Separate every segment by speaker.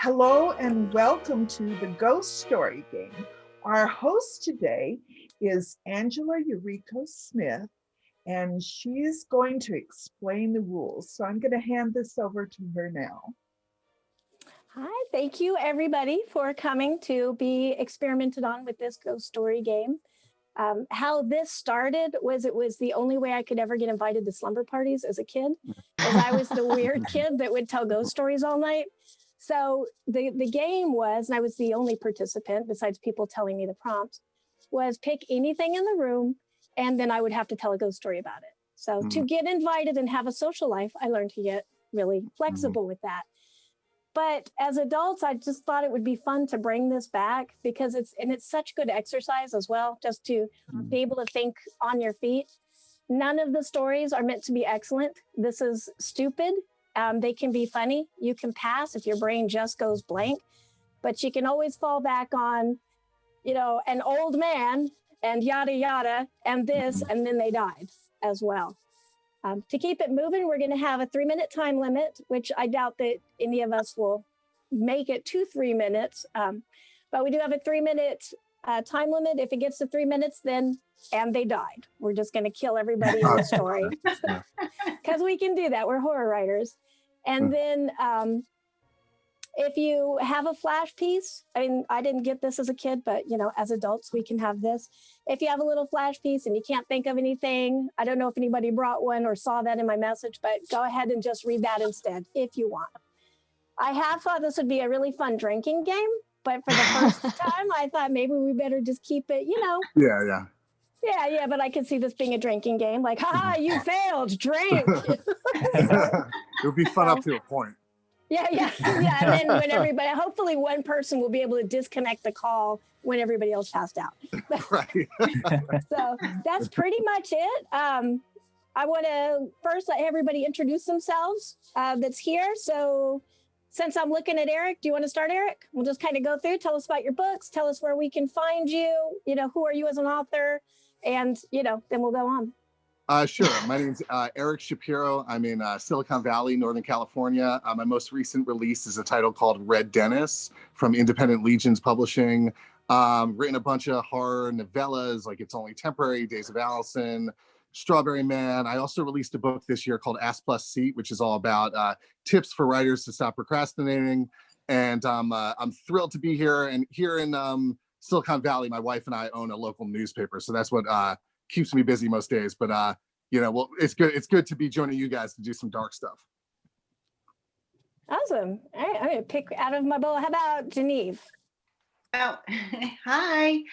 Speaker 1: Hello and welcome to the Ghost Story Game. Our host today is Angela Yuriko Smith, and she's going to explain the rules. So I'm going to hand this over to her now.
Speaker 2: Hi, thank you everybody for coming to be experimented on with this Ghost Story Game. How this started was it was the only way I could ever get invited to slumber parties as a kid, as I was the weird kid that would tell ghost stories all night. So the game was, and I was the only participant besides people telling me the prompts, was pick anything in the room and then I would have to tell a ghost story about it. So to get invited and have a social life, I learned to get really flexible with that. But as adults, I just thought it would be fun to bring this back because it's such good exercise as well, just to be able to think on your feet. None of the stories are meant to be excellent. This is stupid. They can be funny. You can pass if your brain just goes blank, but you can always fall back on, an old man and yada, yada, and this, and then they died as well. To keep it moving, we're going to have a 3-minute time limit, which I doubt that any of us will make it to 3 minutes. But we do have a 3-minute time limit. If it gets to 3 minutes, and they died. We're just going to kill everybody in the story. Because we can do that. We're horror writers. And then if you have a flash piece, I didn't get this as a kid, but, as adults, we can have this. If you have a little flash piece and you can't think of anything, I don't know if anybody brought one or saw that in my message, but go ahead and just read that instead if you want. I have thought this would be a really fun drinking game, but for the first time, I thought maybe we better just keep it, Yeah, but I could see this being a drinking game. Like, haha, you failed, drink.
Speaker 3: It would be fun up to a point.
Speaker 2: Yeah. And then when hopefully one person will be able to disconnect the call when everybody else passed out.
Speaker 3: Right.
Speaker 2: So that's pretty much it. I want to first let everybody introduce themselves that's here. So since I'm looking at Eric, do you want to start, Eric? We'll just kind of go through, tell us about your books, tell us where we can find you, who are you as an author, and, then we'll go on.
Speaker 3: Sure. My name's Eric Shapiro. I'm in Silicon Valley, Northern California. My most recent release is a title called Red Dennis from Independent Legions Publishing. Written a bunch of horror novellas like It's Only Temporary, Days of Allison, Strawberry Man. I also released a book this year called Ask Plus Seat, which is all about tips for writers to stop procrastinating. And I'm thrilled to be here. And here in Silicon Valley, my wife and I own a local newspaper. So that's what keeps me busy most days, but it's good. It's good to be joining you guys to do some dark stuff.
Speaker 2: Awesome. All right, I'm gonna pick out of my bowl. How about Geneve?
Speaker 4: Oh, hi.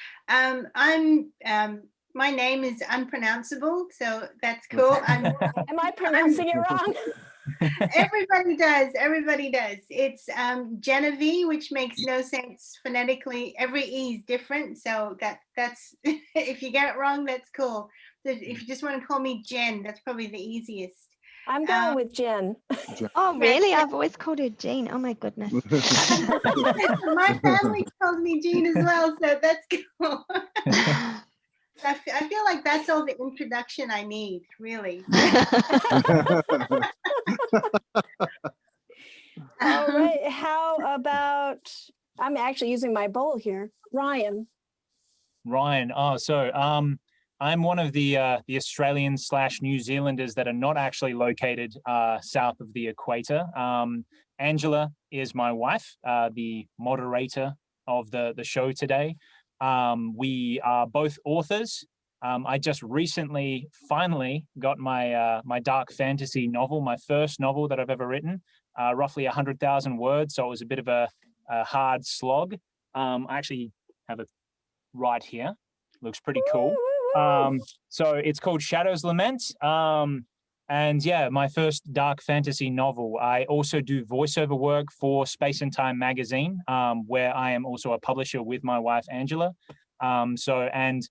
Speaker 4: My name is unpronounceable, so that's cool.
Speaker 2: Am I pronouncing it wrong?
Speaker 4: Everybody does. It's Geneve, which makes no sense phonetically. Every E is different, so that's if you get it wrong, that's cool. If you just want to call me Jen, that's probably the easiest.
Speaker 2: I'm going with Jen.
Speaker 5: Oh, really? I've always called her Jean. Oh my goodness.
Speaker 4: My family called me Jean as well, so that's cool. I feel like that's all the introduction I need, really.
Speaker 2: All right. How about, I'm actually using my bowl here. Ryan.
Speaker 6: I'm one of the Australians/New Zealanders that are not actually located south of the equator. Angela is my wife, the moderator of the show today. We are both authors. I just recently finally got my dark fantasy novel, my first novel that I've ever written, roughly 100,000 words. So it was a bit of a hard slog. I actually have it right here. Looks pretty cool. So it's called Shadow's Lament. And yeah, my first dark fantasy novel. I also do voiceover work for Space and Time magazine, where I am also a publisher with my wife, Angela. And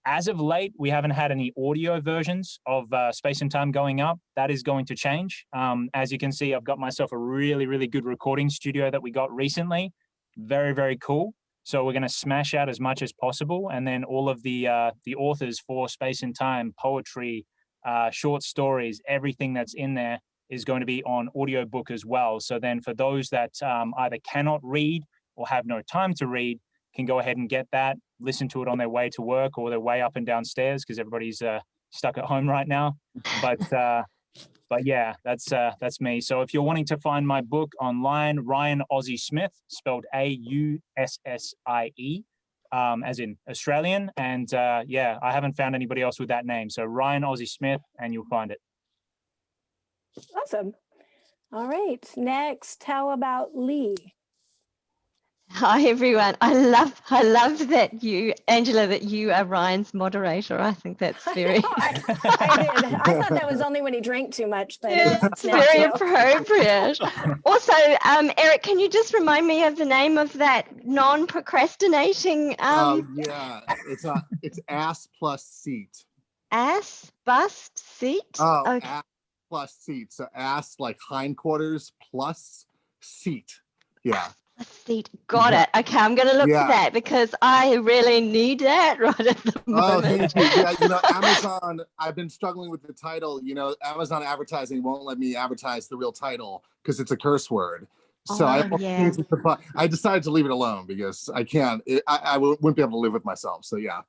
Speaker 6: as of late, we haven't had any audio versions of Space and Time going up. That is going to change. As you can see, I've got myself a really, really good recording studio that we got recently. Very, very cool. So we're going to smash out as much as possible. And then all of the authors for Space and Time, poetry, short stories, everything that's in there is going to be on audiobook as well. So then for those that either cannot read or have no time to read, can go ahead and get that, listen to it on their way to work or their way up and downstairs, because everybody's stuck at home right now. But yeah, that's me. So if you're wanting to find my book online, Ryan Aussie Smith, spelled Aussie, as in Australian. And yeah, I haven't found anybody else with that name. So Ryan Aussie Smith, and you'll find it.
Speaker 2: Awesome. All right. Next, how about Lee?
Speaker 5: Hi everyone. I love that you, Angela, that you are Ryan's moderator. I think that's very
Speaker 2: I did. I thought that was only when he drank too much, but
Speaker 5: yes, it's very appropriate. Also, Eric, can you just remind me of the name of that non-procrastinating
Speaker 3: yeah, it's ass plus seat.
Speaker 5: Ass bust seat?
Speaker 3: Oh,
Speaker 5: okay.
Speaker 3: Ass plus seat. So ass like hindquarters plus seat. Yeah.
Speaker 5: Seat. Got it. Okay, I'm going to look for that because I really need that right at the moment.
Speaker 3: Oh, thank you. Yeah, you know, Amazon, I've been struggling with the title. You know, Amazon advertising won't let me advertise the real title because it's a curse word. So I decided to leave it alone because I can't, I wouldn't be able to live with myself. So yeah.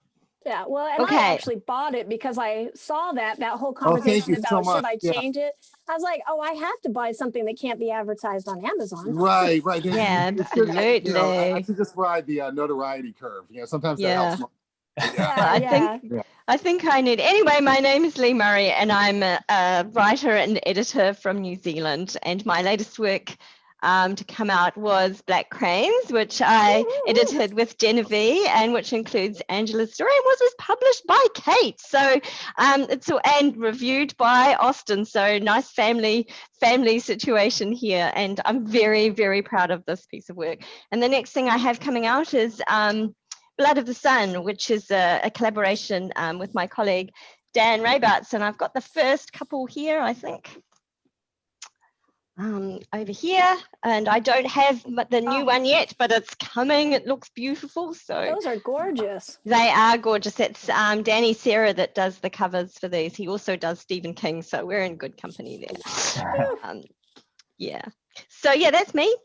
Speaker 2: Yeah, well, and I actually bought it because I saw that whole conversation about should I change it. I was like, oh, I have to buy something that can't be advertised on Amazon.
Speaker 3: Right.
Speaker 5: Yeah, absolutely.
Speaker 3: You know, I should just ride the notoriety curve. You know, sometimes that helps.
Speaker 5: I think I need. Anyway, my name is Lee Murray, and I'm a writer and editor from New Zealand. And my latest work to come out was Black Cranes, which I edited with Geneve, and which includes Angela's story, and was published by Kate. So and reviewed by Austin. So nice family situation here, and I'm very, very proud of this piece of work. And the next thing I have coming out is Blood of the Sun, which is a collaboration with my colleague Dan Raybarts, and I've got the first couple here, I think. Over here, and I don't have the new one yet, but it's coming. It looks beautiful. So
Speaker 2: those are gorgeous.
Speaker 5: They are gorgeous. It's Danny Serra that does the covers for these. He also does Stephen King, so we're in good company there. Yeah. So yeah, that's me.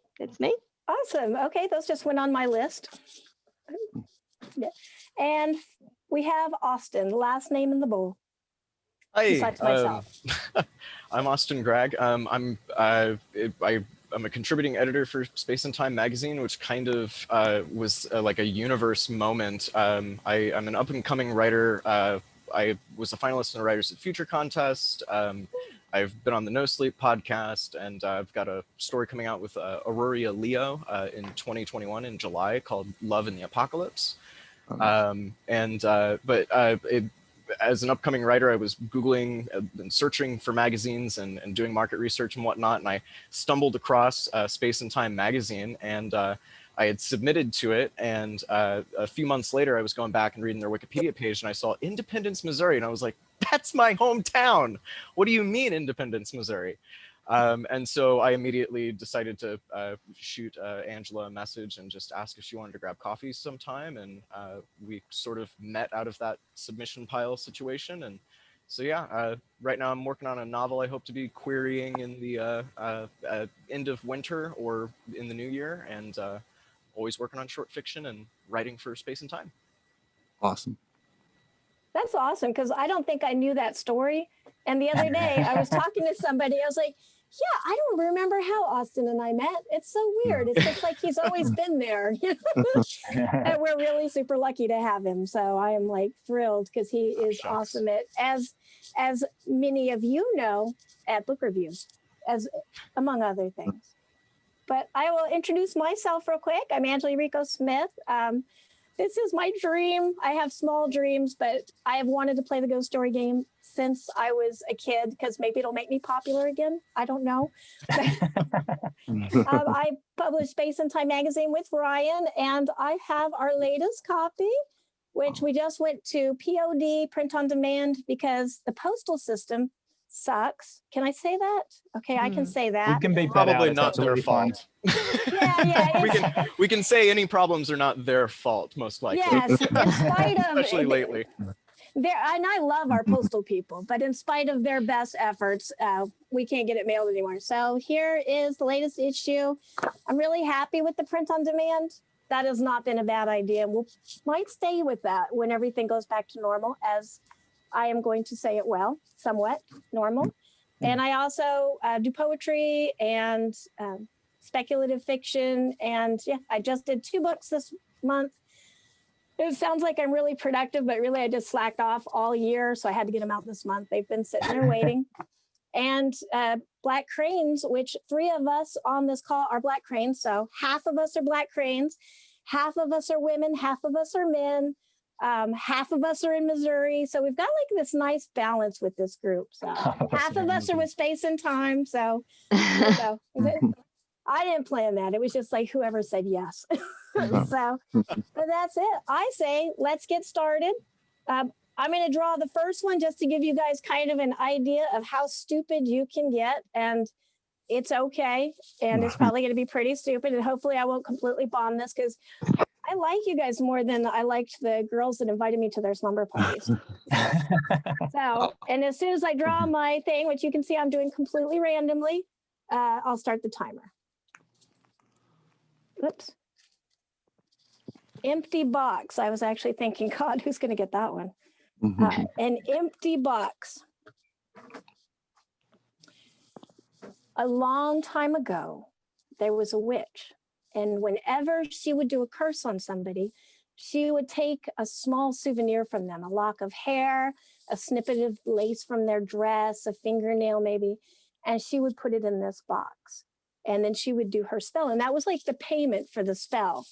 Speaker 2: Awesome. Okay, those just went on my list. Yeah. And we have Austin, last name in the bowl.
Speaker 7: Hi, I'm Austin Gragg. I'm a contributing editor for Space and Time magazine, which kind of was like a universe moment. I'm an up-and-coming writer. I was a finalist in the Writers at Future contest. I've been on the No Sleep podcast, and I've got a story coming out with Auroria Leo in 2021 in July called Love in the Apocalypse. As an upcoming writer, I was Googling and searching for magazines and doing market research and whatnot, and I stumbled across Space and Time magazine, and I had submitted to it, and a few months later, I was going back and reading their Wikipedia page, and I saw Independence, Missouri, and I was like, that's my hometown! What do you mean, Independence, Missouri? And so I immediately decided to shoot Angela a message and just ask if she wanted to grab coffee sometime. And we sort of met out of that submission pile situation. And so, yeah, right now I'm working on a novel I hope to be querying in the end of winter or in the new year. And always working on short fiction and writing for Space and Time.
Speaker 3: Awesome.
Speaker 2: That's awesome, because I don't think I knew that story. And the other day I was talking to somebody, I was like, yeah, I don't remember how Austin and I met. It's so weird. It's just like he's always been there. And we're really super lucky to have him. So I am like thrilled because he is awesome at, as many of you know, at book reviews, as among other things. But I will introduce myself real quick. I'm Angela Yuriko Smith. This is my dream. I have small dreams, but I have wanted to play the Ghost Story game since I was a kid, because maybe it'll make me popular again. I don't know. I published Space and Time magazine with Ryan, and I have our latest copy, which we just went to POD, print on demand, because the postal system sucks. Can I say that? Okay, I can say that.
Speaker 6: We can be
Speaker 7: probably not their fault. We can say any problems are not their fault, most likely.
Speaker 2: Yes, in spite of
Speaker 7: especially lately.
Speaker 2: And I love our postal people, but in spite of their best efforts, we can't get it mailed anymore. So here is the latest issue. I'm really happy with the print on demand. That has not been a bad idea. We might stay with that when everything goes back to normal, as I am going to say it well, somewhat normal. And I also do poetry and speculative fiction. And yeah, I just did 2 books this month. It sounds like I'm really productive, but really I just slacked off all year. So I had to get them out this month. They've been sitting there waiting. And Black Cranes, which 3 of us on this call are Black Cranes. So half of us are Black Cranes, half of us are women, half of us are men, half of us are in Missouri. So we've got like this nice balance with this group. So half of us are with space and time. So I didn't plan that. It was just like whoever said yes. So, but that's it. I say, let's get started. I'm going to draw the first one just to give you guys kind of an idea of how stupid you can get. And it's okay. And it's probably going to be pretty stupid. And hopefully I won't completely bomb this because I like you guys more than I liked the girls that invited me to their slumber parties. So, and as soon as I draw my thing, which you can see I'm doing completely randomly, I'll start the timer. Oops. Empty box. I was actually thinking, God, who's going to get that one? An empty box. A long time ago, there was a witch. And whenever she would do a curse on somebody, she would take a small souvenir from them, a lock of hair, a snippet of lace from their dress, a fingernail maybe, and she would put it in this box. And then she would do her spell. And that was like the payment for the spell.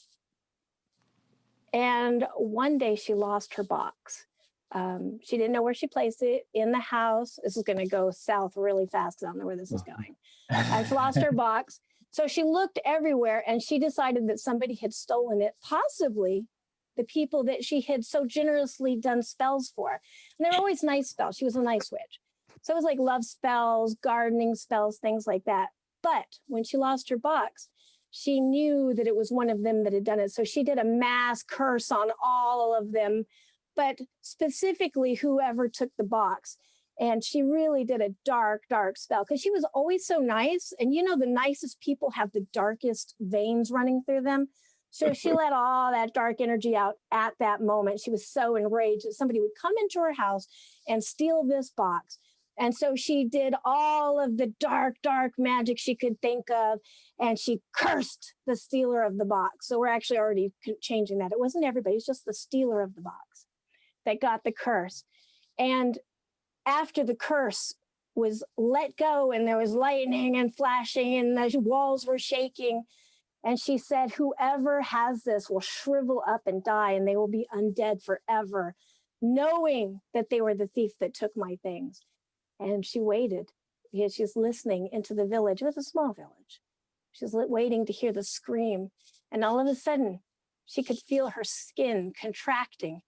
Speaker 2: And one day she lost her box. She didn't know where she placed it in the house. This is going to go south really fast because I don't know where this is going. She lost her box. So she looked everywhere and she decided that somebody had stolen it, possibly the people that she had so generously done spells for. And they were always nice spells. She was a nice witch. So it was like love spells, gardening spells, things like that. But when she lost her box, she knew that it was one of them that had done it. So she did a mass curse on all of them, but specifically whoever took the box. And she really did a dark, dark spell because she was always so nice. And you know, the nicest people have the darkest veins running through them. So she let all that dark energy out at that moment. She was so enraged that somebody would come into her house and steal this box. And so she did all of the dark, dark magic she could think of, and she cursed the stealer of the box. So we're actually already changing that. It wasn't everybody, it's just the stealer of the box that got the curse. And after the curse was let go and there was lightning and flashing and the walls were shaking, and she said, whoever has this will shrivel up and die and they will be undead forever, knowing that they were the thief that took my things. And she waited. She's listening into the village. It was a small village. She's waiting to hear the scream. And all of a sudden, she could feel her skin contracting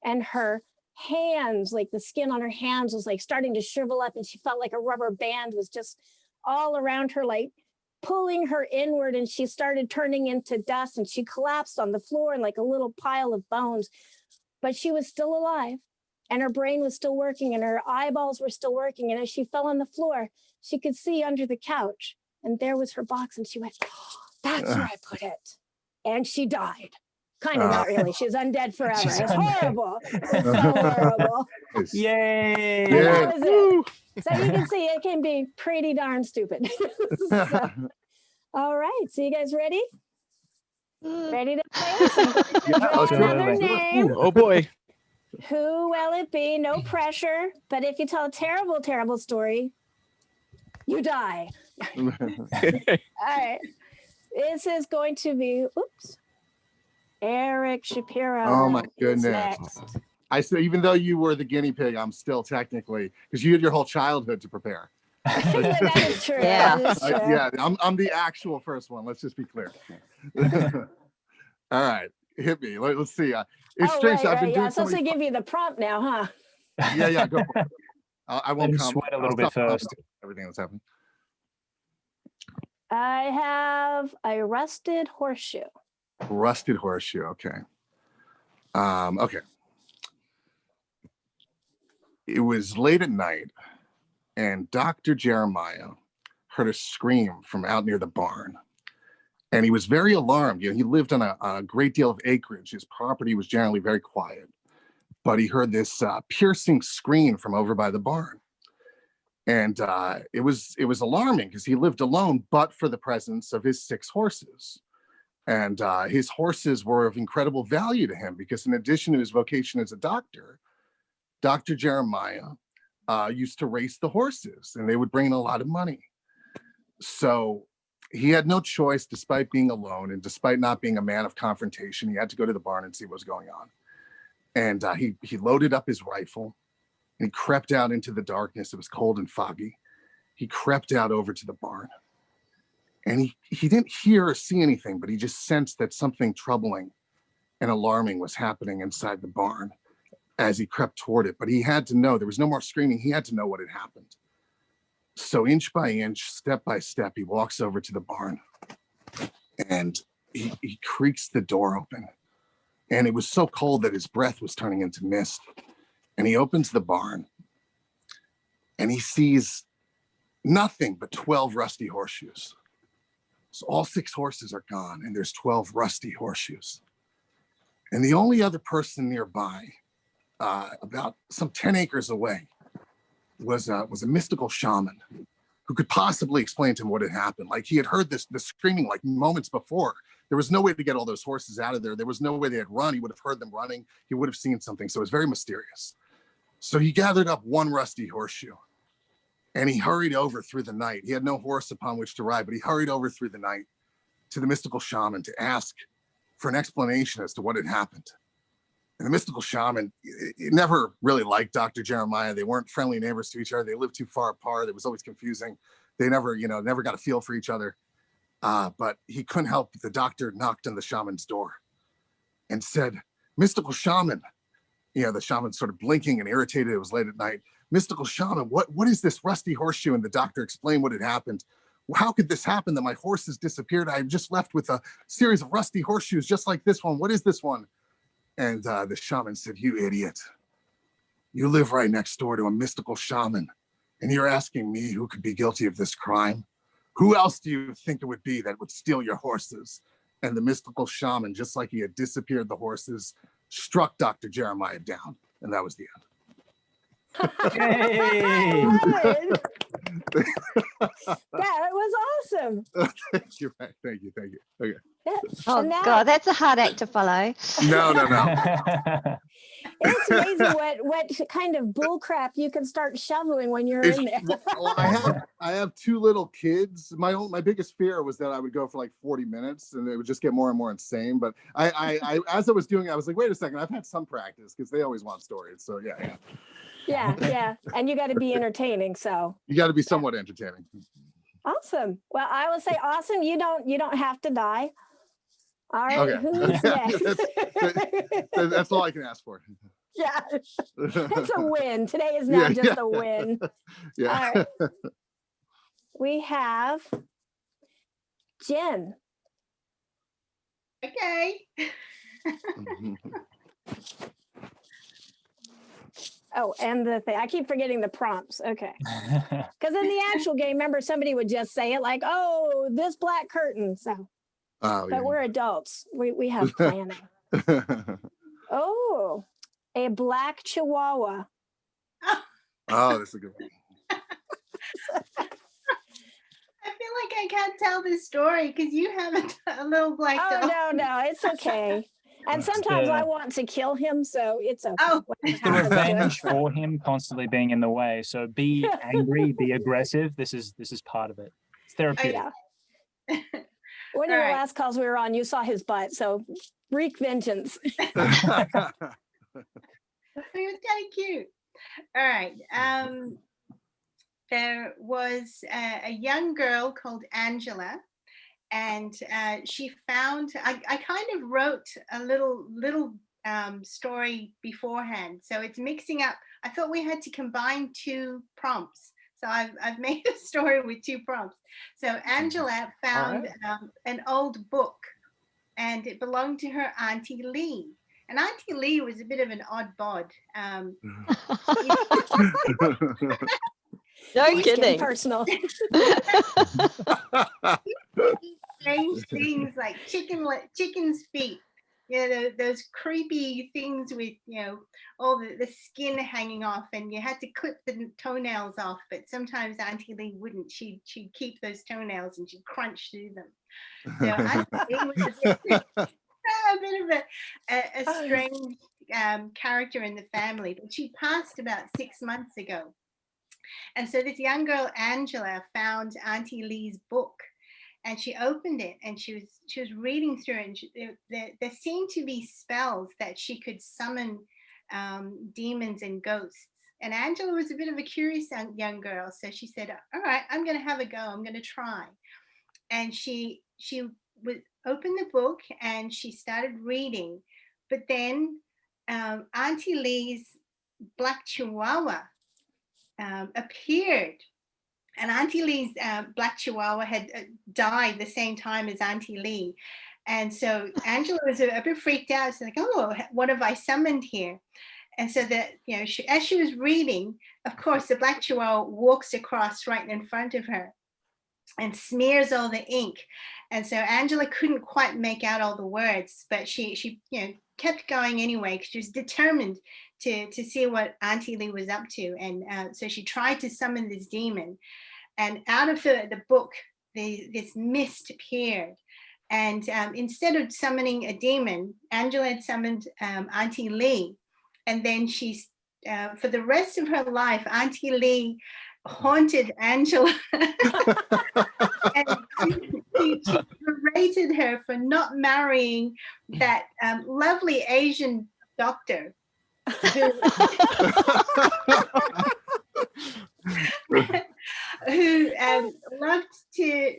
Speaker 2: and her hands, like the skin on her hands was like starting to shrivel up. And she felt like a rubber band was just all around her, like pulling her inward. And she started turning into dust and she collapsed on the floor in like a little pile of bones. But she was still alive. And her brain was still working and her eyeballs were still working. And as she fell on the floor, she could see under the couch. And there was her box. And she went, oh, that's where I put it. And she died. Kind of not really. She was undead forever. It's horrible. It's so horrible.
Speaker 6: Yay.
Speaker 2: And that was it. So you can see it can be pretty darn stupid. So, all right. So you guys ready? Ready to play? So I'm going to draw another name.
Speaker 7: Ooh, oh boy.
Speaker 2: Who will it be? No pressure. But if you tell a terrible, terrible story, you die. All right. This is going to be, oops, Eric Shapiro.
Speaker 3: Oh my goodness.
Speaker 2: Next.
Speaker 3: I said, even though you were the guinea pig, I'm still technically, because you had your whole childhood to prepare.
Speaker 2: Yeah, that is true.
Speaker 5: Yeah.
Speaker 2: That is true.
Speaker 3: Yeah, I'm the actual first one. Let's just be clear. All right, hit me. Let's see. It's strange.
Speaker 2: Right,
Speaker 3: I've been doing
Speaker 2: I'm supposed to give you the prompt now, huh?
Speaker 3: Yeah, go for it. I won't
Speaker 6: Let him
Speaker 3: comment.
Speaker 6: sweat a little bit first.
Speaker 3: Everything that's happened.
Speaker 2: I have a rusted horseshoe.
Speaker 3: Rusted horseshoe. Okay. Okay. It was late at night, and Dr. Jeremiah heard a scream from out near the barn. And he was very alarmed. He lived on a great deal of acreage. His property was generally very quiet. But he heard this piercing scream from over by the barn. And it was alarming because he lived alone, but for the presence of his 6 horses. And his horses were of incredible value to him because in addition to his vocation as a doctor, Dr. Jeremiah used to race the horses, and they would bring in a lot of money. So he had no choice, despite being alone and despite not being a man of confrontation. He had to go to the barn and see what was going on. And he loaded up his rifle and he crept out into the darkness. It was cold and foggy. He crept out over to the barn. And he didn't hear or see anything, but he just sensed that something troubling and alarming was happening inside the barn as he crept toward it. But he had to know, there was no more screaming. He had to know what had happened. So inch by inch, step by step, he walks over to the barn and he creaks the door open. And it was so cold that his breath was turning into mist. And he opens the barn and he sees nothing but 12 rusty horseshoes. So all 6 horses are gone and there's 12 rusty horseshoes. And the only other person nearby, about some 10 acres away, was a mystical shaman who could possibly explain to him what had happened. Like he had heard the screaming like moments before. There was no way to get all those horses out of there. There was no way they had run. He would have heard them running. He would have seen something. So it was very mysterious. So he gathered up 1 rusty horseshoe and he hurried over through the night. He had no horse upon which to ride, but he hurried over through the night to the mystical shaman to ask for an explanation as to what had happened. And the mystical shaman, he never really liked Dr. Jeremiah. They weren't friendly neighbors to each other. They lived too far apart. It was always confusing. They never got a feel for each other. But he couldn't help. The doctor knocked on the shaman's door and said, "Mystical shaman." The shaman sort of blinking and irritated. It was late at night. "Mystical shaman, what is this rusty horseshoe?" And the doctor explained what had happened. "How could this happen that my horses disappeared? I just left with a series of rusty horseshoes just like this one. What is this one?" And the shaman said, "You idiot. You live right next door to a mystical shaman. And you're asking me who could be guilty of this crime? Who else do you think it would be that would steal your horses?" And the mystical shaman, just like he had disappeared the horses, struck Dr. Jeremiah down. And that was the end.
Speaker 2: I love it. That was awesome.
Speaker 3: Thank you. Okay.
Speaker 2: Yeah.
Speaker 5: Oh,
Speaker 2: And now,
Speaker 5: God, that's a hard act to follow.
Speaker 3: No.
Speaker 2: it's amazing what kind of bull crap you can start shoveling when you're in there.
Speaker 3: Well, I have 2 little kids. My biggest fear was that I would go for like 40 minutes and it would just get more and more insane. But I as I was doing it, I was like, wait a second, I've had some practice because they always want stories. So yeah.
Speaker 2: Yeah. And you got to be entertaining. So
Speaker 3: You got to be somewhat entertaining.
Speaker 2: awesome. Well, I will say awesome. You don't have to die. All right.
Speaker 3: Okay.
Speaker 2: Who's next?
Speaker 3: That's all I can ask for.
Speaker 2: Yeah. It's a win. Today is now just a win.
Speaker 3: Yeah.
Speaker 2: All right. We have Jen.
Speaker 4: Okay.
Speaker 2: Oh, and the thing, I keep forgetting the prompts. Okay. Because in the actual game, remember, somebody would just say it like, "Oh, this black curtain." So, but we're adults. We have planning. Oh, a black chihuahua.
Speaker 3: Oh, that's a good one.
Speaker 4: I feel like I can't tell this story because you have a little black dog.
Speaker 2: No, it's okay. And sometimes I want to kill him, so it's okay.
Speaker 4: Oh.
Speaker 6: It's the revenge for him constantly being in the way. So be angry, be aggressive. This is part of it. It's therapeutic.
Speaker 2: Yeah. One of the last calls we were on, you saw his butt, so wreak vengeance.
Speaker 4: He was kind of cute. All right. There was a young girl called Angela, and she found, I kind of wrote a little story beforehand. So it's mixing up. I thought we had to combine 2 prompts. So I've made a story with 2 prompts. So Angela found an old book, and it belonged to her Auntie Lee. And Auntie Lee was a bit of an odd bod.
Speaker 5: No
Speaker 2: It's getting
Speaker 5: kidding.
Speaker 2: personal.
Speaker 4: Strange things like chicken's feet. Those creepy things with, all the skin hanging off, and you had to clip the toenails off. But sometimes Auntie Lee wouldn't. She'd keep those toenails and she'd crunch through them. So Auntie Lee was a bit of a strange character in the family. But she passed about 6 months ago. And so this young girl, Angela, found Auntie Lee's book, and she opened it, and she was reading through it, and there seemed to be spells that she could summon demons and ghosts. And Angela was a bit of a curious young girl, so she said, all right, I'm going to have a go. I'm going to try. And she would open the book and she started reading. But then Auntie Lee's black chihuahua appeared. And Auntie Lee's black chihuahua had died the same time as Auntie Lee. And so Angela was a bit freaked out. She's like, oh, what have I summoned here? And so that, as she was reading, of course, the black chihuahua walks across right in front of her and smears all the ink. And so Angela couldn't quite make out all the words, but she kept going anyway, because she was determined to see what Auntie Lee was up to. And so she tried to summon this demon. And out of the book, this mist appeared. And instead of summoning a demon, Angela had summoned Auntie Lee. And then for the rest of her life, Auntie Lee haunted Angela. And she berated her for not marrying that lovely Asian doctor who loved to,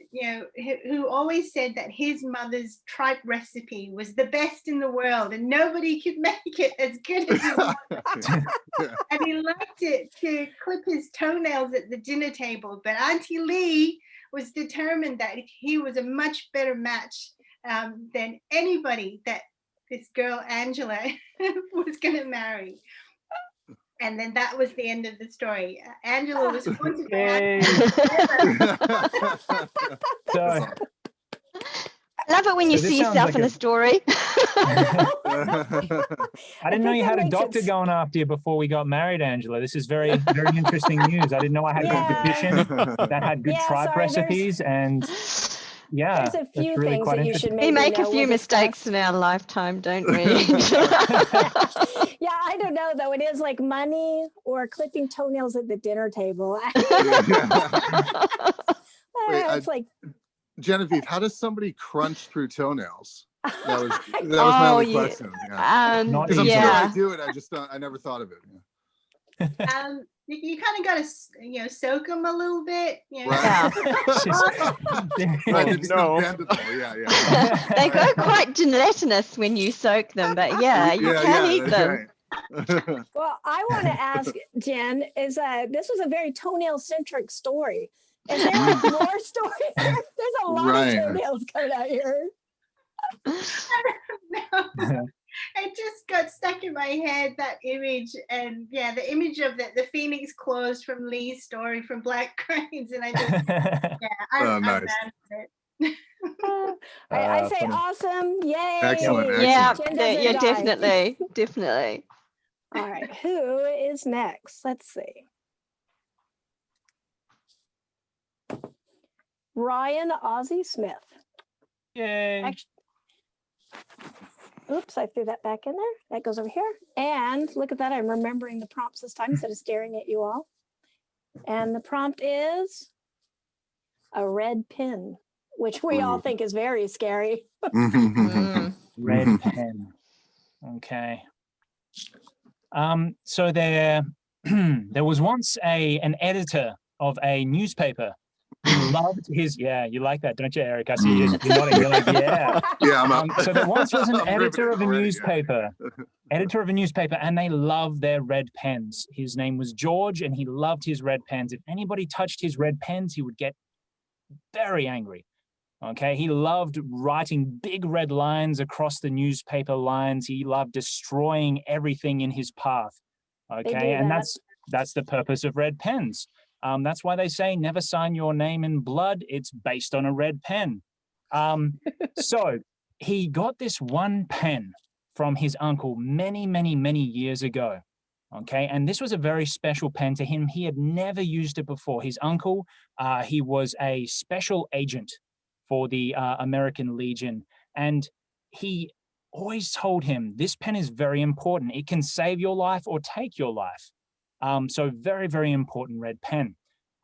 Speaker 4: who always said that his mother's tripe recipe was the best in the world and nobody could make it as good as his mother. And he liked it to clip his toenails at the dinner table. But Auntie Lee was determined that he was a much better match than anybody that this girl, Angela, was going to marry. And then that was the end of the story. Angela was haunted by
Speaker 5: I love it when you see yourself in a story.
Speaker 6: I didn't know you had a doctor going after you before we got married, Angela. This is very, very interesting news. I didn't know I had competition that had good tripe recipes, and
Speaker 2: there's a few
Speaker 6: really
Speaker 2: things that you should maybe
Speaker 5: We make a few mistakes in our lifetime, don't we?
Speaker 2: Yeah, I don't know though. It is like money or clipping toenails at the dinner table. It's like,
Speaker 3: Genevieve, how does somebody crunch through toenails? That was my only question. Because I'm sure I do it. I never thought of it.
Speaker 4: You kind of got to, soak them a little bit.
Speaker 3: Right. It's bendable. Yeah.
Speaker 5: They go quite gelatinous when you soak them, but you can eat them.
Speaker 3: Right.
Speaker 2: Well, I want to ask Jen, this was a very toenail-centric story. Is there like more stories? There's a lot of toenails coming out here.
Speaker 4: No. It just got stuck in my head, that image, and the image of the phoenix claws from Lee's story from Black Cranes, and I just I'm
Speaker 3: nice.
Speaker 4: it.
Speaker 2: I say awesome, yay!
Speaker 3: Excellent.
Speaker 5: Yeah,
Speaker 2: die.
Speaker 5: definitely.
Speaker 2: All right, who is next? Let's see. Ryan Aussie Smith.
Speaker 6: Yay!
Speaker 2: Oops, I threw that back in there. That goes over here. And look at that, I'm remembering the prompts this time instead of staring at you all. And the prompt is a red pin, which we all think is very scary.
Speaker 6: Red pen. Okay. So there was once an editor of a newspaper who loved his, you like that, don't you, Eric? I see you nodding. You're like, yeah. So there once was an editor of a newspaper, and they loved their red pens. His name was George, and he loved his red pens. If anybody touched his red pens, he would get very angry. Okay, he loved writing big red lines across the newspaper lines. He loved destroying everything in his path. Okay, and that's the purpose of red pens. That's why they say never sign your name in blood. It's based on a red pen. So he got this one pen from his uncle many, many, many years ago. Okay, and this was a very special pen to him. He had never used it before. His uncle, he was a special agent for the American Legion, and he always told him, this pen is very important. It can save your life or take your life. So very, very important red pen.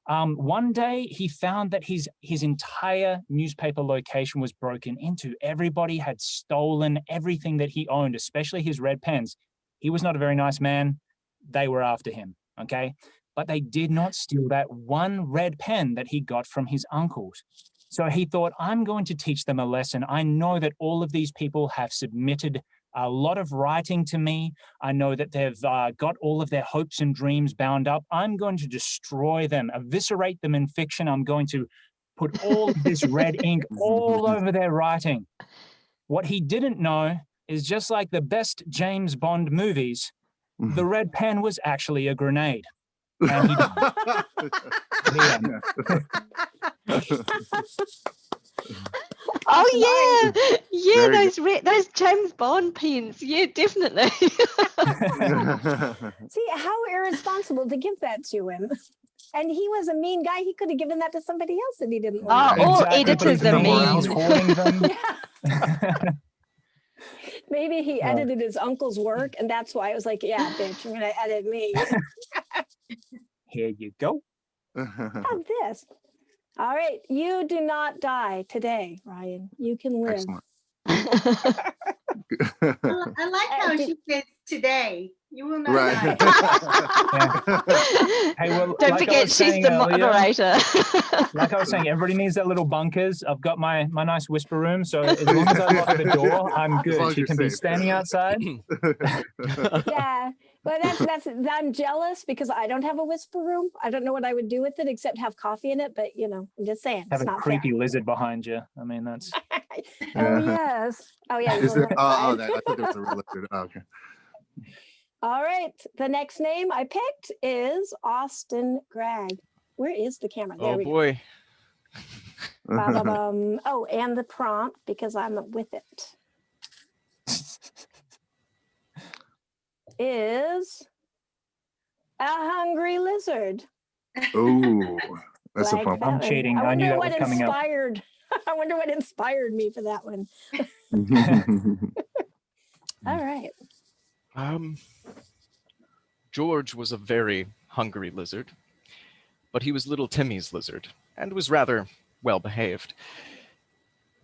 Speaker 6: One day he found that his entire newspaper location was broken into. Everybody had stolen everything that he owned, especially his red pens. He was not a very nice man. They were after him, okay? But they did not steal that one red pen that he got from his uncles. So he thought, I'm going to teach them a lesson. I know that all of these people have submitted a lot of writing to me. I know that they've got all of their hopes and dreams bound up. I'm going to destroy them, eviscerate them in fiction. I'm going to put all of this red ink all over their writing. What he didn't know is, just like the best James Bond movies, the red pen was actually a grenade. And he
Speaker 5: Oh yeah, those James Bond pens. Yeah, definitely.
Speaker 2: See how irresponsible to give that to him. And he was a mean guy. He could have given that to somebody else that he didn't like.
Speaker 5: Oh, all editors are mean.
Speaker 2: Maybe he edited his uncle's work, and that's why it was like, yeah, bitch, you're going to edit me.
Speaker 6: Here you go.
Speaker 2: Have this. All right. You do not die today, Ryan. You can live.
Speaker 4: I like how she says today. You will not die.
Speaker 6: Hey, well,
Speaker 5: don't forget, she's the moderator.
Speaker 6: Like I was saying, everybody needs their little bunkers. I've got my nice whisper room, so as long as I lock the door, I'm good. She can be standing outside.
Speaker 2: Yeah. Well, that's. I'm jealous because I don't have a whisper room. I don't know what I would do with it except have coffee in it. But I'm just saying.
Speaker 6: Have
Speaker 2: it's
Speaker 6: a
Speaker 2: not
Speaker 6: creepy
Speaker 2: fair.
Speaker 6: lizard behind you. I mean, that's.
Speaker 2: Oh yes. Oh yeah.
Speaker 3: Is it? I thought there was a real lizard. Oh, okay.
Speaker 2: All right. The next name I picked is Austin Gragg. Where is the camera? There we
Speaker 7: boy.
Speaker 2: go. Ba-ba-bum. Oh, and the prompt because I'm with it. Is a hungry lizard.
Speaker 3: Oh, that's
Speaker 2: Like
Speaker 3: a fun
Speaker 2: that
Speaker 3: one.
Speaker 6: I'm cheating.
Speaker 2: I
Speaker 6: I knew
Speaker 2: wonder
Speaker 6: that was
Speaker 2: what
Speaker 6: coming up.
Speaker 2: inspired. I wonder what inspired me for that one. All right.
Speaker 7: George was a very hungry lizard, but he was little Timmy's lizard and was rather well behaved.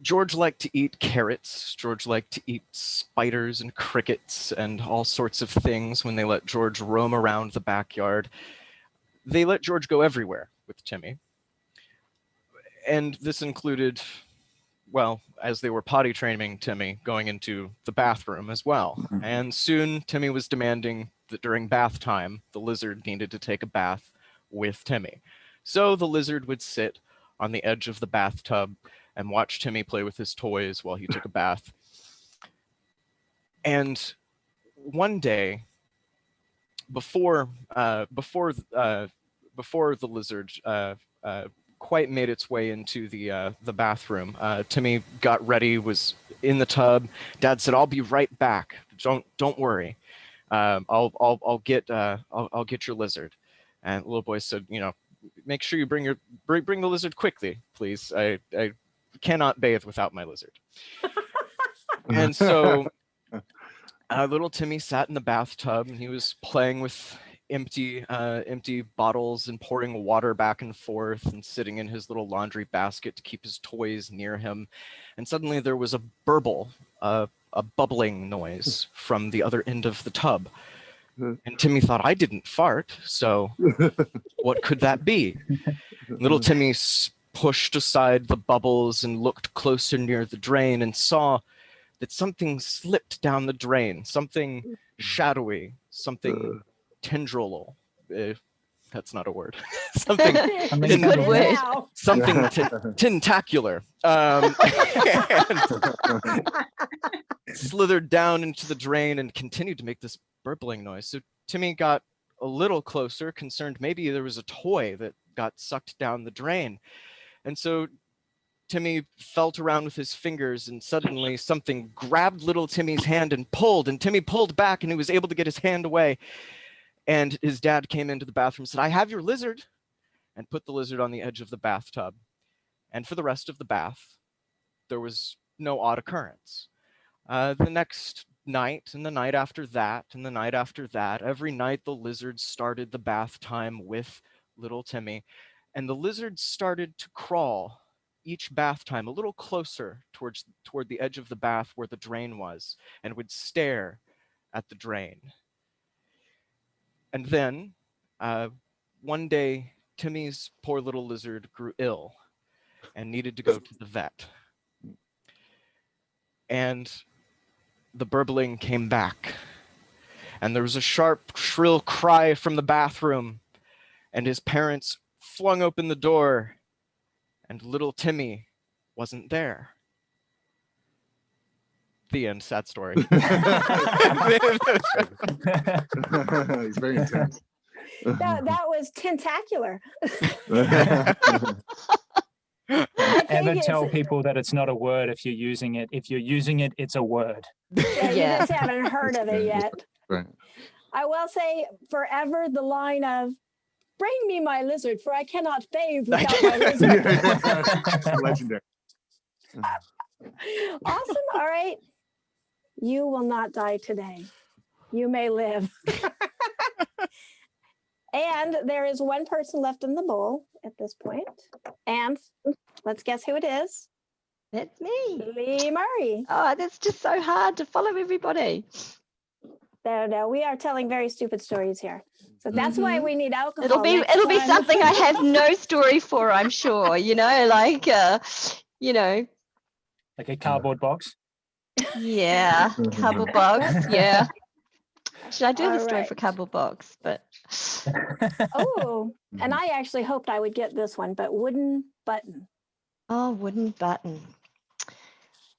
Speaker 7: George liked to eat carrots. George liked to eat spiders and crickets and all sorts of things when they let George roam around the backyard. They let George go everywhere with Timmy. And this included, well, as they were potty training Timmy, going into the bathroom as well. And soon Timmy was demanding that during bath time, the lizard needed to take a bath with Timmy. So the lizard would sit on the edge of the bathtub and watch Timmy play with his toys while he took a bath. And one day, before the lizard quite made its way into the bathroom, Timmy got ready, was in the tub. Dad said, "I'll be right back. Don't worry. I'll get your lizard." And the little boy said, "Make sure you bring the lizard quickly, please. I cannot bathe without my lizard." And so little Timmy sat in the bathtub and he was playing with empty bottles and pouring water back and forth and sitting in his little laundry basket to keep his toys near him. And suddenly there was a burble, a bubbling noise from the other end of the tub. And Timmy thought, I didn't fart, so what could that be? Little Timmy pushed aside the bubbles and looked closer near the drain and saw that something slipped down the drain, something shadowy, something tendril. That's not a word. Something
Speaker 2: Good word.
Speaker 7: something tentacular, and slithered down into the drain and continued to make this burbling noise. So Timmy got a little closer, concerned maybe there was a toy that got sucked down the drain. And so Timmy felt around with his fingers, and suddenly something grabbed little Timmy's hand and pulled, and Timmy pulled back, and he was able to get his hand away. And his dad came into the bathroom and said, "I have your lizard," and put the lizard on the edge of the bathtub. And for the rest of the bath, there was no odd occurrence. The next night, and the night after that, and the night after that, every night the lizard started the bath time with little Timmy, and the lizard started to crawl each bath time a little closer toward the edge of the bath where the drain was, and would stare at the drain. And then one day, Timmy's poor little lizard grew ill and needed to go to the vet. And the burbling came back, and there was a sharp, shrill cry from the bathroom, and his parents flung open the door, and little Timmy wasn't there. The end. Sad story.
Speaker 3: He's very intense.
Speaker 2: That was tentacular.
Speaker 6: And then tell people that it's not a word if you're using it. If you're using it, it's a word.
Speaker 2: Yeah, you just haven't heard of it yet.
Speaker 3: Right.
Speaker 2: I will say forever the line of, "Bring me my lizard, for I cannot bathe without my lizard."
Speaker 3: Legendary.
Speaker 2: Awesome. All right. You will not die today. You may live. And there is one person left in the bowl at this point. And let's guess who it is.
Speaker 5: That's me.
Speaker 2: Lee Murray.
Speaker 5: Oh, that's just so hard to follow everybody.
Speaker 2: No, we are telling very stupid stories here. So that's why we need alcohol.
Speaker 5: It'll be something I have no story for, I'm sure. Like a
Speaker 6: cardboard box.
Speaker 5: Yeah, cardboard box. Yeah. Should I do the story
Speaker 2: right.
Speaker 5: for cardboard box? But
Speaker 2: Oh, and I actually hoped I would get this one, but wooden button.
Speaker 5: Oh, wooden button.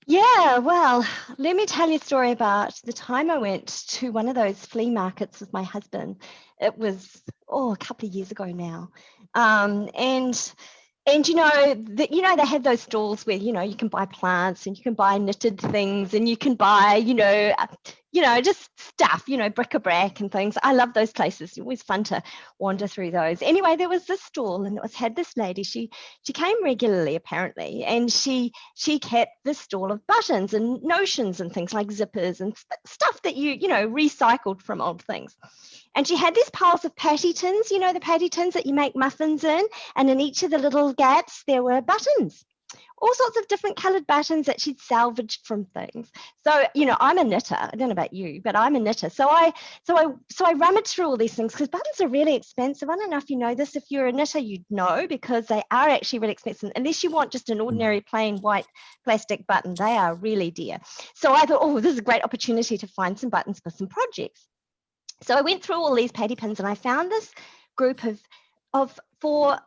Speaker 5: Yeah, well, let me tell you a story about the time I went to one of those flea markets with my husband. It was a couple of years ago now, and they have those stalls where you can buy plants and you can buy knitted things and you can buy just stuff, bric-a-brac and things. I love those places. It's always fun to wander through those. Anyway, there was this stall, and had this lady. She came regularly apparently, and she kept this stall of buttons and notions and things like zippers and stuff that you recycled from old things. And she had these piles of patty tins, the patty tins that you make muffins in, and in each of the little gaps there were buttons. All sorts of different colored buttons that she'd salvaged from things. So, I'm a knitter. I don't know about you, but I'm a knitter. So I rummaged through all these things because buttons are really expensive. I don't know if you know this. If you're a knitter, you'd know, because they are actually really expensive. Unless you want just an ordinary plain white plastic button, they are really dear. So I thought, this is a great opportunity to find some buttons for some projects. So I went through all these patty pins, and I found this group of four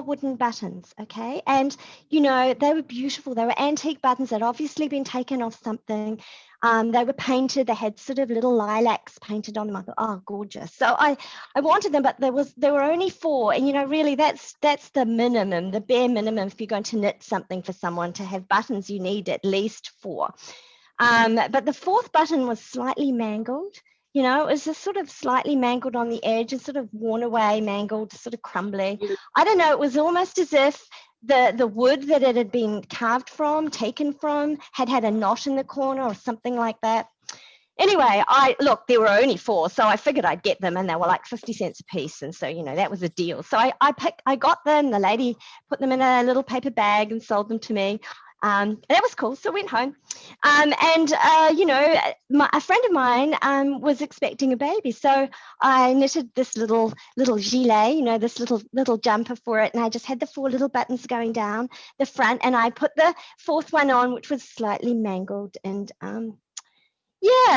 Speaker 5: wooden buttons, okay? And, they were beautiful. They were antique buttons that had obviously been taken off something. They were painted. They had sort of little lilacs painted on them. I thought, oh, gorgeous. So I wanted them, but there were only 4. And, really, that's the minimum, the bare minimum. If you're going to knit something for someone to have buttons, you need at least 4. But the 4th button was slightly mangled. It was just sort of slightly mangled on the edge and sort of worn away, mangled, sort of crumbly. I don't know, it was almost as if the wood that it had been taken from, had a knot in the corner or something like that. Anyway, there were only 4, so I figured I'd get them, and they were like 50 cents a piece. And so, that was a deal. So I got them. The lady put them in a little paper bag and sold them to me. And that was cool. So I went home, a friend of mine was expecting a baby. So I knitted this little gilet, this little jumper for it. And I just had the 4 little buttons going down the front, and I put the 4th one on, which was slightly mangled. And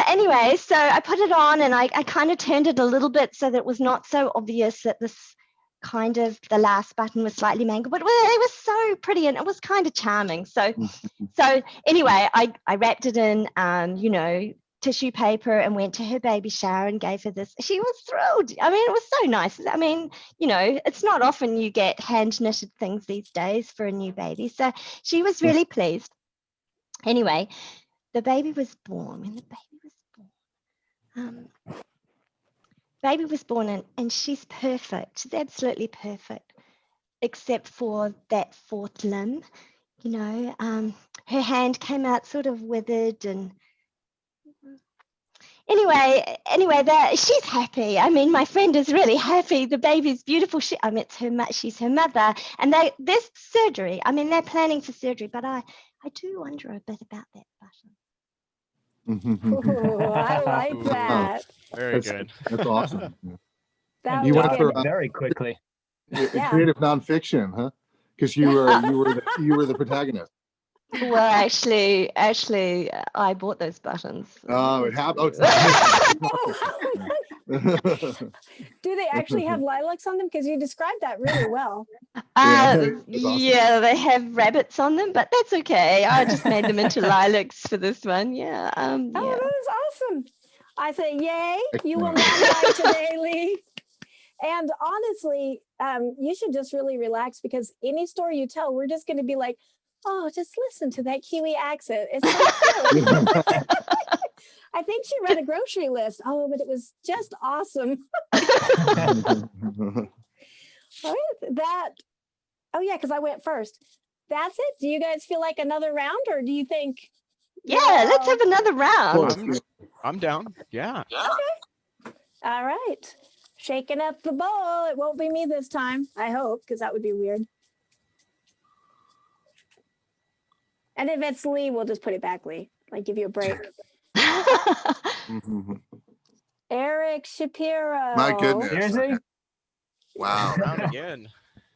Speaker 5: anyway, so I put it on, and I kind of turned it a little bit so that it was not so obvious that this kind of the last button was slightly mangled, but it was so pretty and it was kind of charming. So anyway, I wrapped it in, you know, tissue paper and went to her baby shower and gave her this. She was thrilled. I mean, it was so nice. I mean, you know, it's not often you get hand knitted things these days for a new baby. So she was really pleased. Anyway, the baby was born. When the baby was born, and she's perfect. She's absolutely perfect, except for that fourth limb. You know, her hand came out sort of withered, and anyway, she's happy. I mean, my friend is really happy. The baby's beautiful. She's her mother, and there's surgery. I mean, they're planning for surgery, but I do wonder a bit about that button.
Speaker 2: Ooh, I like that.
Speaker 7: Very good.
Speaker 3: That's awesome.
Speaker 2: That
Speaker 3: You
Speaker 2: was
Speaker 3: went
Speaker 2: good.
Speaker 3: for
Speaker 6: very quickly.
Speaker 3: creative nonfiction, huh? Because you were the protagonist.
Speaker 5: Well, actually, I bought those buttons.
Speaker 3: Oh, it happened.
Speaker 2: Do they actually have lilacs on them? Because you described that really well.
Speaker 3: Awesome.
Speaker 5: Yeah, they have rabbits on them, but that's okay. I just made them into lilacs for this one. Yeah.
Speaker 2: Oh, that is awesome. I say, yay, you will
Speaker 3: Excellent.
Speaker 2: not die today, Lee. And honestly, you should just really relax, because any story you tell, we're just going to be like, oh, just listen to that Kiwi accent. It's so cute. I think she read a grocery list. Oh, but it was just awesome. All right, oh yeah, because I went first. That's it. Do you guys feel like another round, or do you think?
Speaker 5: Yeah, let's have another round.
Speaker 7: I'm down. Yeah.
Speaker 2: Okay. All right. Shaking up the bowl. It won't be me this time, I hope, because that would be weird. And if it's Lee, we'll just put it back, Lee. Like, give you a break. Eric Shapiro.
Speaker 3: My goodness.
Speaker 6: Seriously?
Speaker 3: Wow.
Speaker 7: Round again.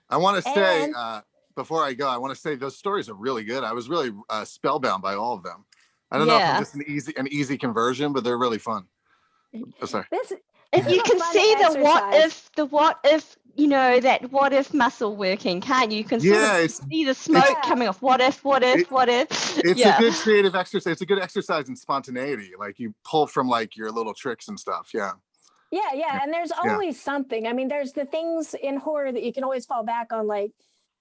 Speaker 3: I want to say,
Speaker 2: And-
Speaker 3: before I go, I want to say those stories are really good. I was really spellbound by all of them. I don't know if I'm just an easy conversion, but they're really fun. Oh, sorry.
Speaker 5: If you can see the what if, you know, that what if muscle working, can't you? You can sort of see the smoke coming off. What if?
Speaker 3: It's a good creative exercise. It's a good exercise in spontaneity. Like, you pull from like your little tricks and stuff. Yeah.
Speaker 2: Yeah. And there's always something. I mean, there's the things in horror that you can always fall back on, like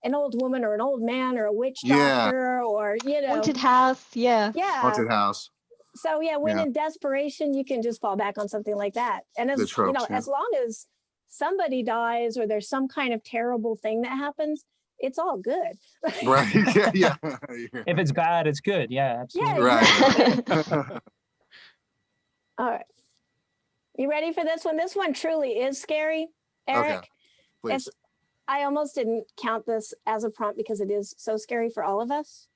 Speaker 2: an old woman or an old man or a witch doctor or, you know.
Speaker 5: Haunted house. Yeah.
Speaker 3: Haunted house.
Speaker 2: So when in desperation, you can just fall back on something like that. And as
Speaker 3: tropes,
Speaker 2: you know, as long as somebody dies or there's some kind of terrible thing that happens, it's all good.
Speaker 3: Right. Yeah.
Speaker 6: If it's bad, it's good. Yeah, absolutely.
Speaker 3: Right.
Speaker 2: All right. You ready for this one? This one truly is scary, Eric.
Speaker 3: Okay. Please.
Speaker 2: I almost didn't count this as a prompt because it is so scary for all of us.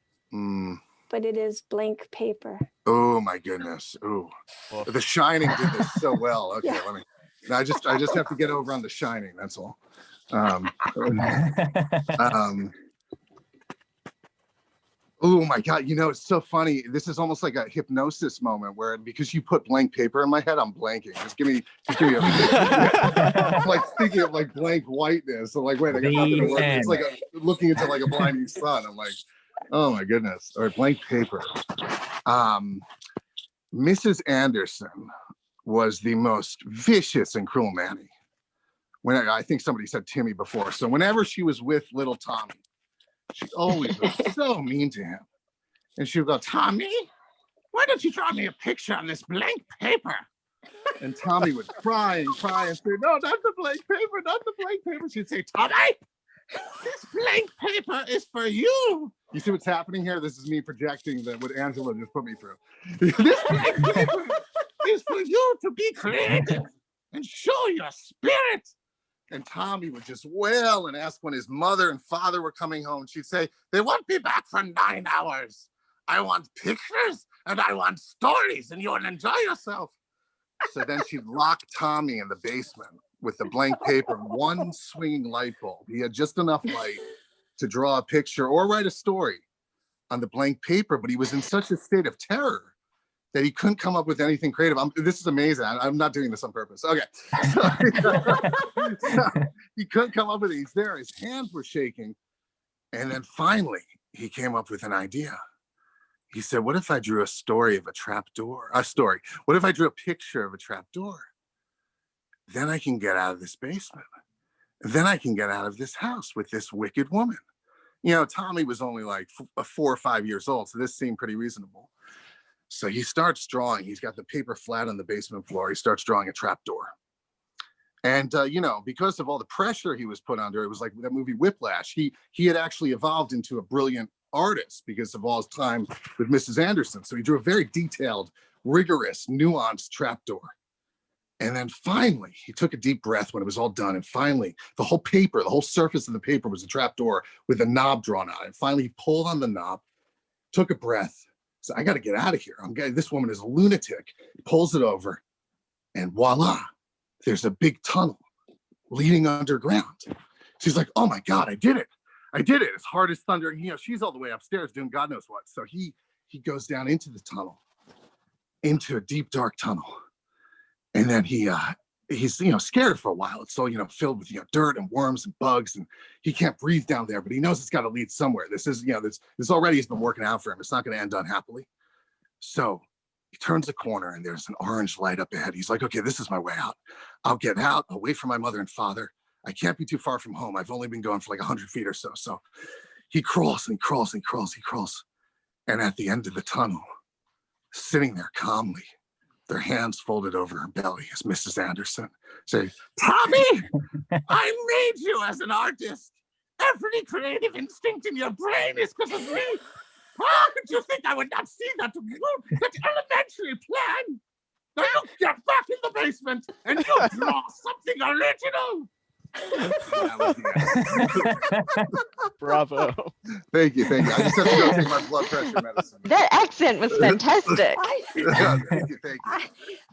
Speaker 2: But it is blank paper.
Speaker 3: Oh my goodness. Oh, The Shining did this so well. Okay, I just have to get over on The Shining. That's all. Oh my God. You know, it's so funny. This is almost like a hypnosis moment where, because you put blank paper in my head, I'm blanking. Just give me I'm like thinking of like blank whiteness. So like, wait, I got nothing to work. It's like looking into like a blinding sun. I'm like, oh my goodness. Or blank paper. Mrs. Anderson was the most vicious and cruel nanny. When I think somebody said Timmy before. So whenever she was with little Tommy, she always was so mean to him. And she would go, Tommy, why don't you draw me a picture on this blank paper? And Tommy would cry and say, no, not the blank paper, not the blank paper. She'd say, Tommy, this blank paper is for you. You see what's happening here? This is me projecting what Angela just put me through. This blank paper is for you to be creative and show your spirit. And Tommy would just wail and ask when his mother and father were coming home. She'd say, they won't be back for 9 hours. I want pictures and I want stories and you'll enjoy yourself. So then she'd lock Tommy in the basement with the blank paper, one swinging light bulb. He had just enough light to draw a picture or write a story on the blank paper, but he was in such a state of terror that he couldn't come up with anything creative. This is amazing. I'm not doing this on purpose. Okay. So, so he couldn't come up with it. He's there. His hands were shaking. And then finally, he came up with an idea. He said, what if I drew a story of a trap door? A story. What if I drew a picture of a trap door? Then I can get out of this basement. Then I can get out of this house with this wicked woman. You know, Tommy was only like 4 or 5 years old, so this seemed pretty reasonable. So he starts drawing. He's got the paper flat on the basement floor. He starts drawing a trap door. And, you know, because of all the pressure he was put under, it was like that movie Whiplash. He had actually evolved into a brilliant artist because of all his time with Mrs. Anderson. So he drew a very detailed, rigorous, nuanced trapdoor. And then finally, he took a deep breath when it was all done. And finally, the whole paper, the whole surface of the paper was a trapdoor with a knob drawn on it. And finally, he pulled on the knob, took a breath, said, I got to get out of here. This woman is a lunatic. He pulls it over, and voila, there's a big tunnel leading underground. She's like, oh my God, I did it. I did it. It's hard as thunder. You know, she's all the way upstairs doing God knows what. So he goes down into the tunnel, into a deep, dark tunnel. And then he's, you know, scared for a while. It's so, you know, filled with, you know, dirt and worms and bugs, and he can't breathe down there, but he knows it's got to lead somewhere. This is, you know, this already has been working out for him. It's not going to end unhappily. So he turns a corner and there's an orange light up ahead. He's like, okay, this is my way out. I'll get out, away from my mother and father. I can't be too far from home. I've only been going for like 100 feet or so. So he crawls and crawls and crawls. He crawls. And at the end of the tunnel, sitting there calmly, their hands folded over her belly, is Mrs. Anderson, saying, Tommy, I made you as an artist. Every creative instinct in your brain is because of me. How could you think I would not see that elementary plan? Now you get back in the basement and you draw something original.
Speaker 7: Bravo.
Speaker 3: Thank you. I just have to go take my blood pressure medicine.
Speaker 5: That accent was fantastic.
Speaker 3: Thank you.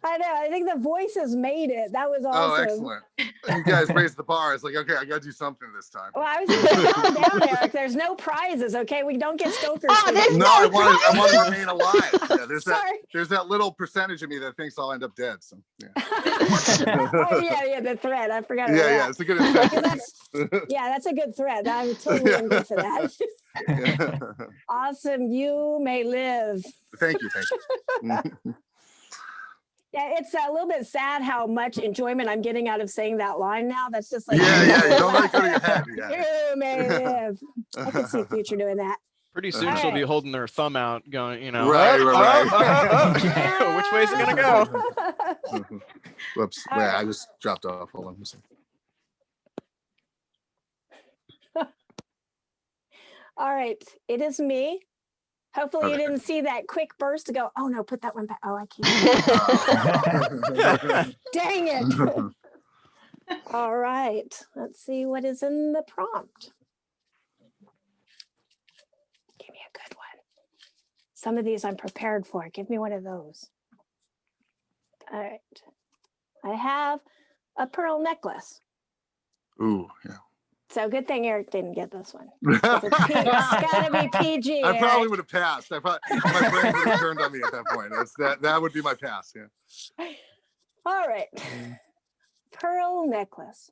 Speaker 2: I know. I think the voices made it. That was awesome.
Speaker 3: Oh, excellent. You guys raised the bar. It's like, okay, I got to do something this time.
Speaker 2: Well, I was going to say, calm down, Eric. There's no prizes, okay? We don't get Stoker's.
Speaker 3: No, I want to remain alive. Yeah, there's that little percentage of me that thinks I'll end up dead. So, yeah.
Speaker 2: Oh, yeah, the thread. I forgot about that.
Speaker 3: Yeah, it's a good incentive.
Speaker 2: That's a good thread. I'm totally into that. Awesome. You may live.
Speaker 3: Thank you.
Speaker 2: Yeah, it's a little bit sad how much enjoyment I'm getting out of saying that line now. That's just like,
Speaker 3: you don't let it go to your head. Yeah.
Speaker 2: You may live. I can see Future doing that.
Speaker 7: Pretty soon she'll be holding their thumb out going, you know,
Speaker 3: right.
Speaker 7: Which way is it going to go?
Speaker 3: Whoops. Right. I just dropped off. Hold on.
Speaker 2: All right. It is me. Hopefully you didn't see that quick burst to go, oh no, put that one back. Oh, I can't. Dang it. All right. Let's see what is in the prompt. Give me a good one. Some of these I'm prepared for. Give me one of those. All right. I have a pearl necklace.
Speaker 3: Ooh, yeah.
Speaker 2: So good thing Eric didn't get this one. It's gotta be PG.
Speaker 3: I probably would have passed. My brain would have turned on me at that point. That would be my pass. Yeah.
Speaker 2: All right. Pearl necklace.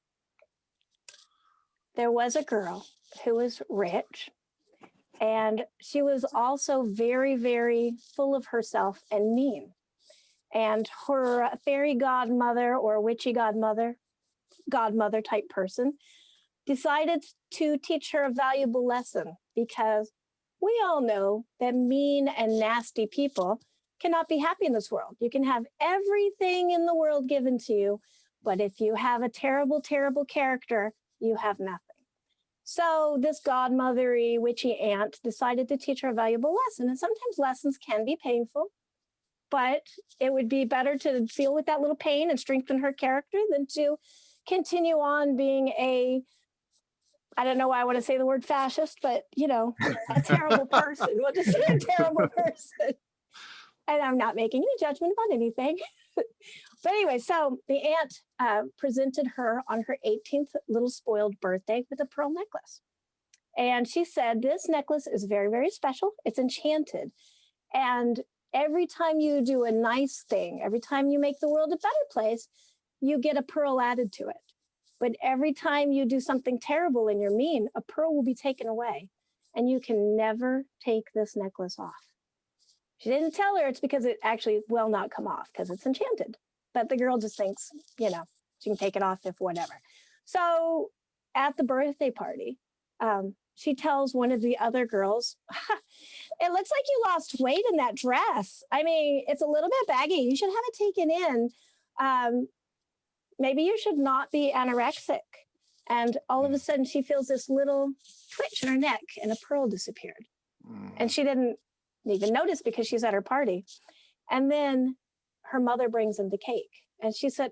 Speaker 2: There was a girl who was rich, and she was also very, very full of herself and mean. And her fairy godmother or witchy godmother type person decided to teach her a valuable lesson, because we all know that mean and nasty people cannot be happy in this world. You can have everything in the world given to you, but if you have a terrible, terrible character, you have nothing. So this godmothery, witchy aunt decided to teach her a valuable lesson. And sometimes lessons can be painful, but it would be better to deal with that little pain and strengthen her character than to continue on being I don't know why I want to say the word fascist, but, you know, a terrible person. We'll just say a terrible person. And I'm not making any judgment about anything. But anyway, so the aunt presented her on her 18th little spoiled birthday with a pearl necklace. And she said, this necklace is very, very special. It's enchanted. And every time you do a nice thing, every time you make the world a better place, you get a pearl added to it. But every time you do something terrible and you're mean, a pearl will be taken away. And you can never take this necklace off. She didn't tell her it's because it actually will not come off because it's enchanted. But the girl just thinks, you know, she can take it off if whatever. So at the birthday party, she tells one of the other girls, it looks like you lost weight in that dress. I mean, it's a little bit baggy. You should have it taken in. Maybe you should not be anorexic. And all of a sudden she feels this little twitch in her neck and a pearl disappeared. And she didn't even notice because she's at her party. And then her mother brings in the cake. And she said,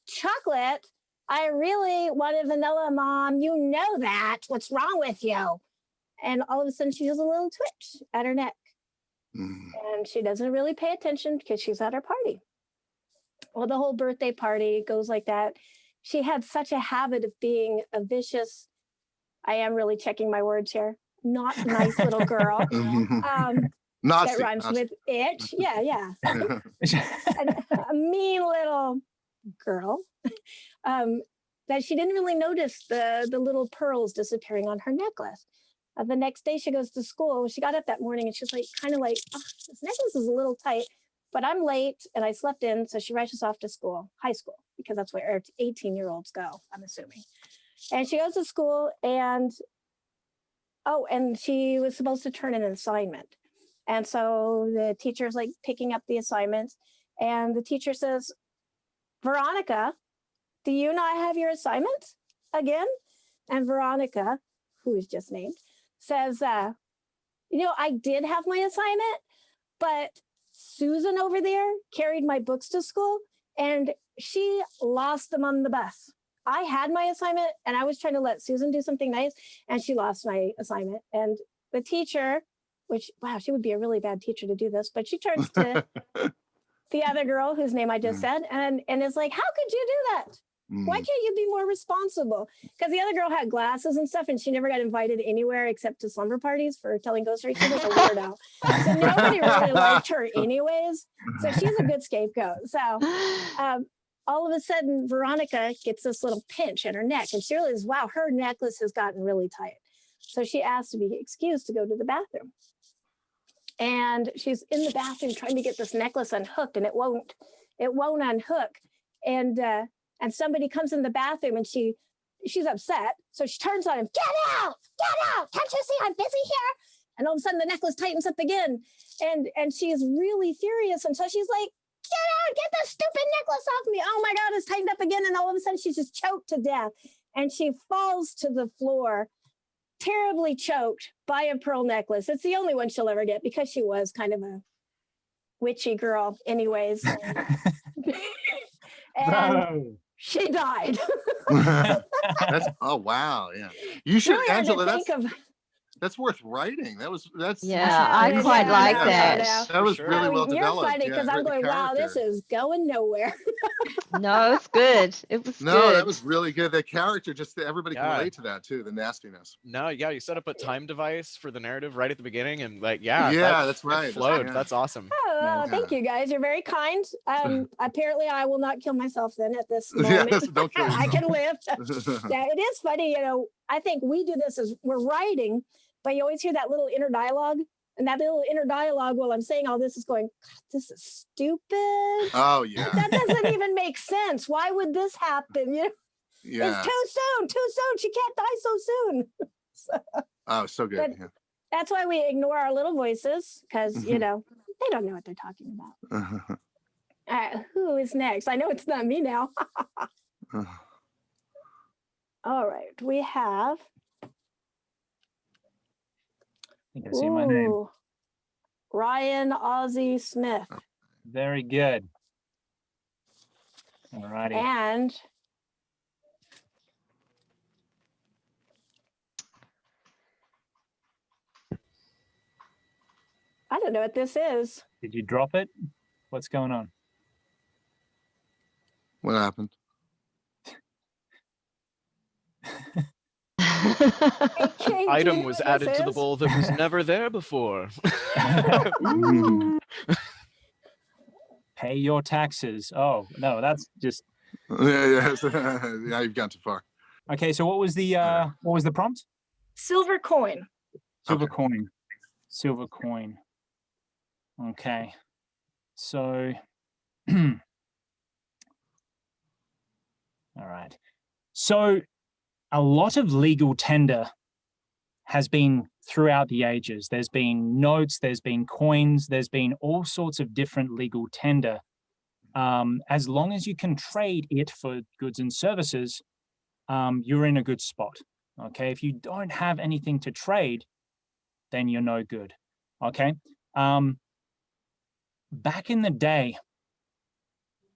Speaker 2: chocolate? I really wanted vanilla, Mom. You know that. What's wrong with you? And all of a sudden she feels a little twitch at her neck. And she doesn't really pay attention because she's at her party. Well, the whole birthday party goes like that. She had such a habit of being a vicious, I am really checking my words here, not nice little girl. That rhymes with itch. Yeah. A mean little girl that she didn't really notice the little pearls disappearing on her necklace. The next day she goes to school. She got up that morning and she's like, kind of like, oh, this necklace is a little tight, but I'm late and I slept in. So she rushes off to school, high school, because that's where 18-year-olds go, I'm assuming. And she goes to school and she was supposed to turn in an assignment. And so the teacher's like picking up the assignments and the teacher says, Veronica, do you not have your assignment again? And Veronica, who is just named, says, I did have my assignment, but Susan over there carried my books to school and she lost them on the bus. I had my assignment and I was trying to let Susan do something nice and she lost my assignment. And the teacher, she would be a really bad teacher to do this, but she turns to the other girl whose name I just said and is like, how could you do that? Why can't you be more responsible? Because the other girl had glasses and stuff and she never got invited anywhere except to slumber parties for telling ghost stories. She was a weirdo. So nobody really liked her anyways. So she's a good scapegoat. So all of a sudden, Veronica gets this little pinch in her neck and she realizes, wow, her necklace has gotten really tight. So she asks to be excused to go to the bathroom. And she's in the bathroom trying to get this necklace unhooked and it won't unhook. And somebody comes in the bathroom and she's upset. So she turns on him, get out, can't you see I'm busy here? And all of a sudden the necklace tightens up again. And she's really furious. And so she's like, get out, get the stupid necklace off me. Oh my God, it's tightened up again. And all of a sudden she's just choked to death. And she falls to the floor, terribly choked by a pearl necklace. It's the only one she'll ever get because she was kind of a witchy girl anyways. And she died.
Speaker 3: Oh wow, yeah. You should,
Speaker 2: really
Speaker 3: Angela. That's worth writing.
Speaker 5: I quite like that.
Speaker 3: That was really well developed.
Speaker 2: You're funny because I'm going, wow, this is going nowhere.
Speaker 5: No, it's good. It was
Speaker 3: good. That was really good. The character, just everybody can relate to that too. The nastiness.
Speaker 7: No, you set up a time device for the narrative right at the beginning, and
Speaker 3: that's right.
Speaker 7: It flowed. That's awesome.
Speaker 2: Oh, thank you guys. You're very kind. Apparently, I will not kill myself then at this moment.
Speaker 3: Don't kill yourself.
Speaker 2: I can live. Yeah, it is funny. I think we do this as we're writing. But you always hear that little inner dialogue. And that little inner dialogue while I'm saying all this is going, God, this is stupid.
Speaker 3: Oh, yeah.
Speaker 2: That doesn't even make sense. Why would this happen?
Speaker 3: Yeah.
Speaker 2: It's too soon. She can't die so soon.
Speaker 3: So good. Yeah.
Speaker 2: That's why we ignore our little voices because, they don't know what they're talking about. Who is next? I know it's not me now. All right. We have...
Speaker 6: I think I see my name.
Speaker 2: Ryan Aussie Smith.
Speaker 6: Very good. All righty.
Speaker 2: And I don't know what this is.
Speaker 6: Did you drop it? What's going on?
Speaker 3: What happened?
Speaker 7: Item was added to the bowl that was never there before.
Speaker 6: Pay your taxes. Oh, no, that's just...
Speaker 3: Yeah, you've gone too far.
Speaker 6: Okay, so what was the prompt?
Speaker 2: Silver coin.
Speaker 6: Silver coin. Silver coin. Okay. So, all right. So a lot of legal tender has been throughout the ages. There's been notes, there's been coins, there's been all sorts of different legal tender. As long as you can trade it for goods and services, you're in a good spot. Okay, if you don't have anything to trade, then you're no good. Okay. Back in the day,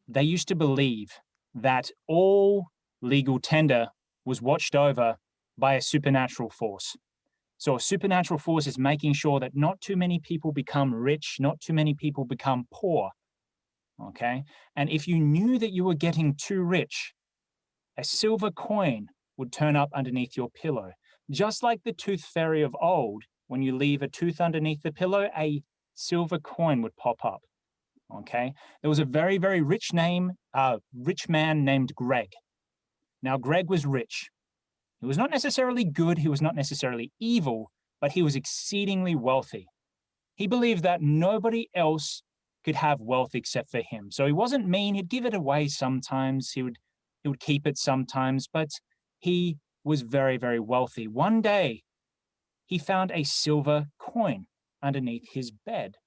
Speaker 6: they used to believe that all legal tender was watched over by a supernatural force. So a supernatural force is making sure that not too many people become rich, not too many people become poor. Okay. And if you knew that you were getting too rich, a silver coin would turn up underneath your pillow. Just like the tooth fairy of old, when you leave a tooth underneath the pillow, a silver coin would pop up. Okay. There was a very, very rich man named Gragg. Now, Gragg was rich. He was not necessarily good, he was not necessarily evil, but he was exceedingly wealthy. He believed that nobody else could have wealth except for him. So he wasn't mean, he'd give it away sometimes, he would keep it sometimes, but he was very, very wealthy. One day, he found a silver coin underneath his bed,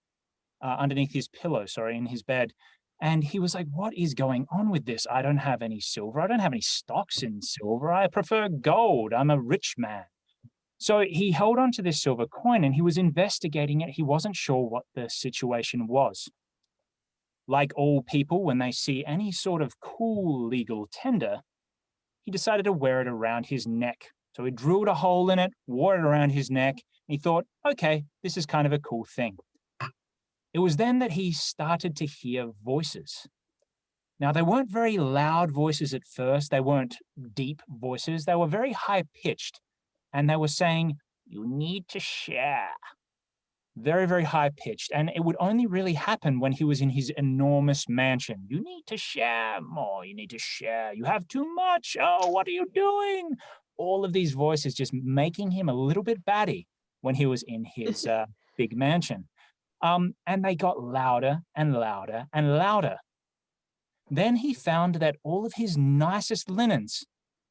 Speaker 6: underneath his pillow, in his bed. And he was like, what is going on with this? I don't have any silver. I don't have any stocks in silver. I prefer gold. I'm a rich man. So he held on to this silver coin and he was investigating it. He wasn't sure what the situation was. Like all people, when they see any sort of cool legal tender, he decided to wear it around his neck. So he drilled a hole in it, wore it around his neck, and he thought, okay, this is kind of a cool thing. It was then that he started to hear voices. Now, they weren't very loud voices at first. They weren't deep voices. They were very high-pitched, and they were saying, you need to share. Very, very high-pitched, and it would only really happen when he was in his enormous mansion. You need to share more. You need to share. You have too much. Oh, what are you doing? All of these voices just making him a little bit batty when he was in his big mansion. And they got louder and louder and louder. Then he found that all of his nicest linens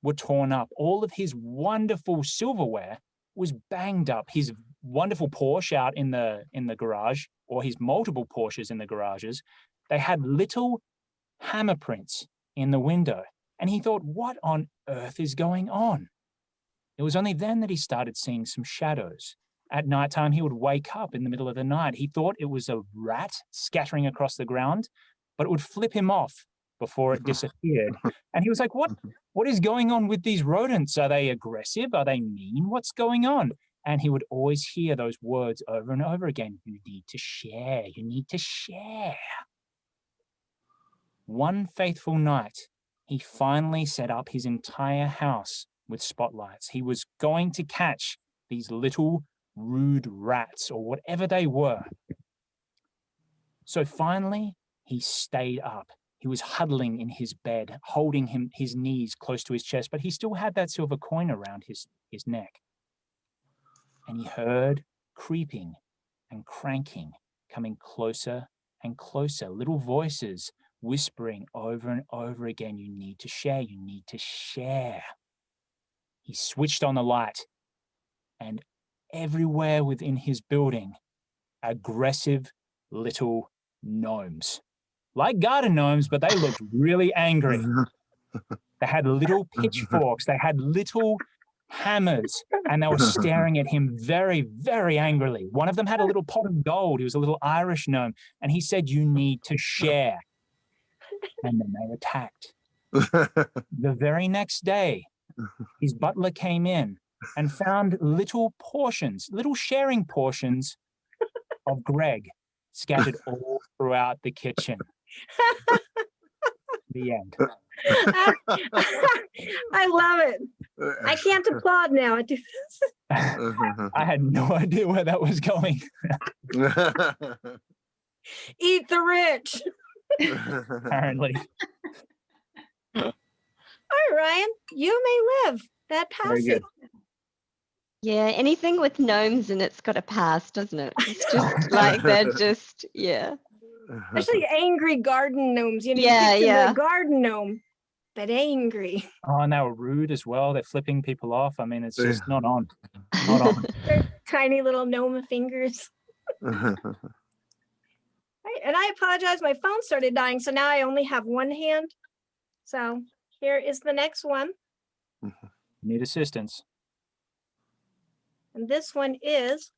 Speaker 6: were torn up. All of his wonderful silverware was banged up. His wonderful Porsche out in the garage, or his multiple Porsches in the garages, they had little hammer prints in the window. And he thought, what on earth is going on? It was only then that he started seeing some shadows. At nighttime, he would wake up in the middle of the night. He thought it was a rat scattering across the ground, but it would flip him off before it disappeared. And he was like, what is going on with these rodents? Are they aggressive? Are they mean? What's going on? And he would always hear those words over and over again. You need to share. You need to share. One faithful night, he finally set up his entire house with spotlights. He was going to catch these little rude rats or whatever they were. So finally, he stayed up. He was huddling in his bed, holding his knees close to his chest, but he still had that silver coin around his neck. And he heard creeping and cranking coming closer and closer, little voices whispering over and over again, you need to share, you need to share. He switched on the light, and everywhere within his building, aggressive little gnomes. Like garden gnomes, but they looked really angry. They had little pitchforks, they had little hammers, and they were staring at him very, very angrily. One of them had a little pot of gold. He was a little Irish gnome, and he said, you need to share. And then they attacked. The very next day, his butler came in and found little portions, little sharing portions of Gragg scattered all throughout the kitchen. The end.
Speaker 2: I love it. I can't applaud now.
Speaker 6: I had no idea where that was going.
Speaker 2: Eat the rich.
Speaker 6: apparently.
Speaker 2: All right, Ryan, you may live. That
Speaker 3: Very
Speaker 2: passes.
Speaker 3: good.
Speaker 5: Yeah, anything with gnomes in it's got a pass, doesn't it? It's just like they're just, yeah.
Speaker 2: Especially angry garden gnomes. You know, you
Speaker 5: Yeah,
Speaker 2: get to
Speaker 5: yeah.
Speaker 2: the garden gnome, but angry.
Speaker 6: Oh, and they were rude as well. They're flipping people off. I mean, it's just not on. Not on.
Speaker 2: Their tiny little gnome fingers. Right, and I apologize, my phone started dying, so now I only have one hand. So here is the next one.
Speaker 6: Need assistance.
Speaker 2: And this one is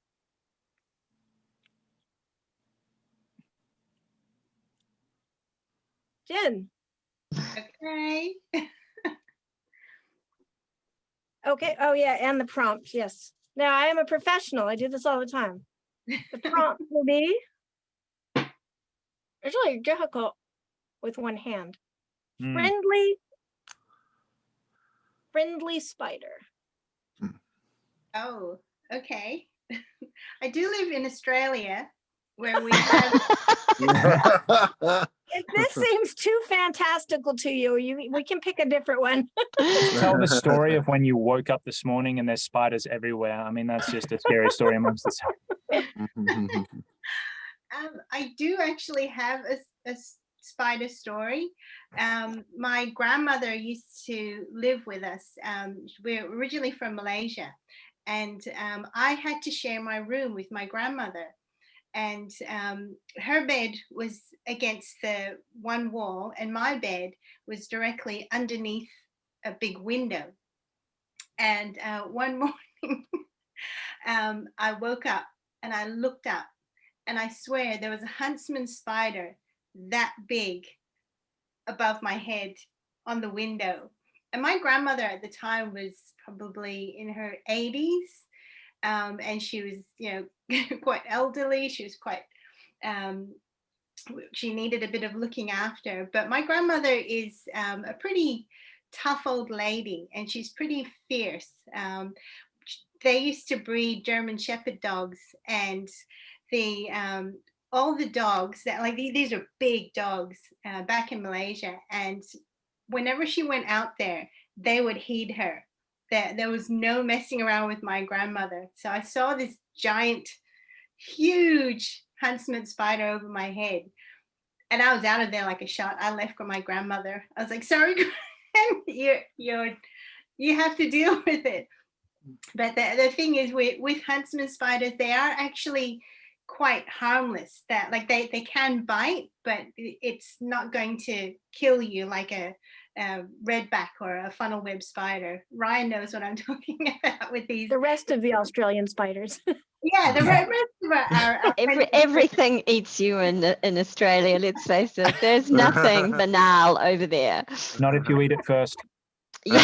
Speaker 2: Jen.
Speaker 4: Okay.
Speaker 2: Okay. Oh, yeah. And the prompt. Yes. Now I am a professional. I do this all the time. The prompt will be, it's really difficult with one hand. Friendly spider.
Speaker 4: Oh, okay. I do live in Australia where we have.
Speaker 2: If this seems too fantastical to you, we can pick a different one.
Speaker 6: Tell the story of when you woke up this morning and there's spiders everywhere. I mean, that's just a scary story amongst itself.
Speaker 4: I do actually have a spider story. My grandmother used to live with us. We're originally from Malaysia, and I had to share my room with my grandmother. And her bed was against the one wall, and my bed was directly underneath a big window. And one morning, I woke up and I looked up, and I swear there was a huntsman spider that big above my head on the window. And my grandmother at the time was probably in her 80s. And she was, quite elderly. She was quite, she needed a bit of looking after. But my grandmother is a pretty tough old lady, and she's pretty fierce. They used to breed German Shepherd dogs, and all the dogs that, like, these are big dogs back in Malaysia, and whenever she went out there, they would heed her. There was no messing around with my grandmother. So I saw this giant, huge huntsman spider over my head, and I was out of there like a shot. I left with my grandmother. I was like, sorry, you have to deal with it. But the thing is, with huntsman spiders, they are actually quite harmless. That, like, they can bite, but it's not going to kill you like a redback or a funnel web spider. Ryan knows what I'm talking about with these.
Speaker 2: The rest of the Australian spiders.
Speaker 4: Yeah, the rest of our
Speaker 5: everything eats you in Australia, let's face it. There's nothing banal over there.
Speaker 6: Not if you eat it first.
Speaker 5: Yeah.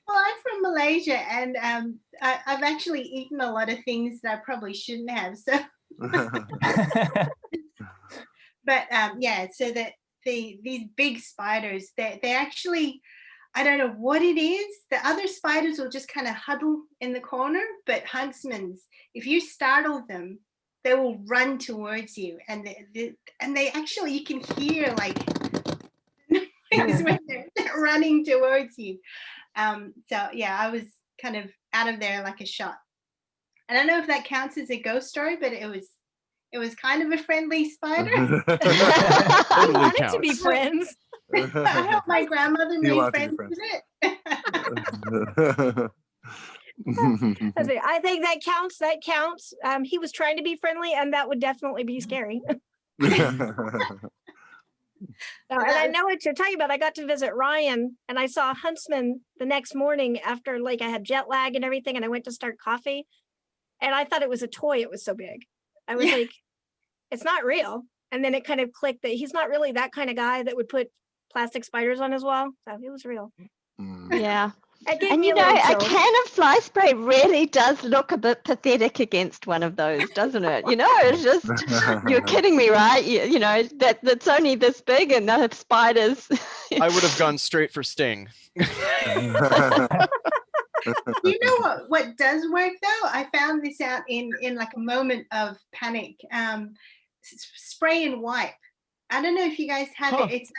Speaker 4: Well, I'm from Malaysia, and I've actually eaten a lot of things that I probably shouldn't have. So, but yeah, so that these big spiders, they actually, I don't know what it is. The other spiders will just kind of huddle in the corner, but huntsmen's, if you startle them, they will run towards you, and they actually, you can hear like noise when they're running towards you. So yeah, I was kind of out of there like a shot. I don't know if that counts as a ghost story, but it was kind of a friendly spider.
Speaker 2: I wanted to be friends.
Speaker 4: I hope my grandmother made friends with it.
Speaker 2: I think that counts. That counts. He was trying to be friendly, and that would definitely be scary. And I know what you're talking about. I got to visit Ryan, and I saw a huntsman the next morning after, like, I had jet lag and everything, and I went to start coffee, and I thought it was a toy. It was so big. I was like, it's not real. And then it kind of clicked that he's not really that kind of guy that would put plastic spiders on his wall. So it was real.
Speaker 5: Yeah.
Speaker 2: And
Speaker 5: a can of fly spray really does look a bit pathetic against one of those, doesn't it? It's just, you're kidding me, right? That's only this big, and the spiders.
Speaker 7: I would have gone straight for Sting.
Speaker 4: You know what does work though? I found this out in like a moment of panic. Spray and wipe. I don't know if you guys have it. It's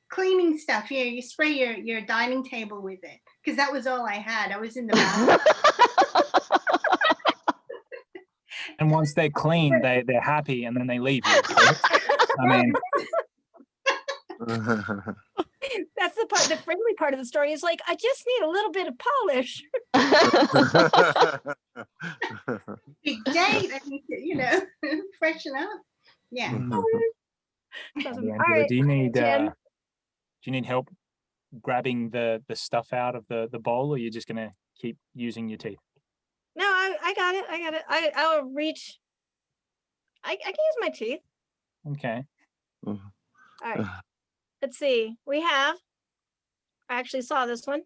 Speaker 4: cleaning stuff. You spray your dining table with it, because that was all I had. I was in the bathroom.
Speaker 6: And once they're clean, they're happy, and then they leave you. I mean,
Speaker 2: that's the friendly part of the story. Is like, I just need a little bit of polish.
Speaker 4: Big date. I need to, freshen up. Yeah.
Speaker 2: All right,
Speaker 6: do you need help grabbing the stuff out of the bowl, or you're just gonna keep using your teeth?
Speaker 2: No, I got it. I'll reach. I can use my teeth.
Speaker 6: Okay.
Speaker 2: All right. Let's see. We have. I actually saw this one.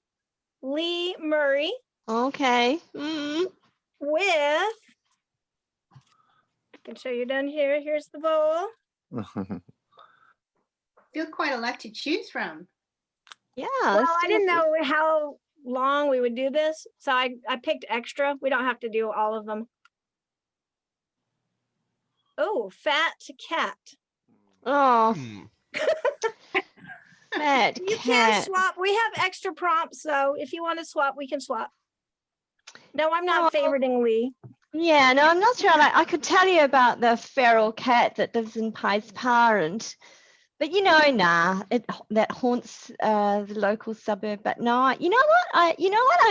Speaker 2: Lee Murray.
Speaker 5: Okay.
Speaker 2: With. I can show you down here. Here's the bowl.
Speaker 4: Still quite a lot to choose from.
Speaker 5: Yeah.
Speaker 2: Well, I didn't know how long we would do this, so I picked extra. We don't have to do all of them. Oh, fat cat.
Speaker 5: Oh. Fat
Speaker 2: You
Speaker 5: cat.
Speaker 2: can swap. We have extra prompts, so if you want to swap, we can swap. No, I'm not favoriting Lee.
Speaker 5: Yeah, no, I'm not sure. I could tell you about the feral cat that lives in Pies Parent, but that haunts the local suburb. But no, you know what? I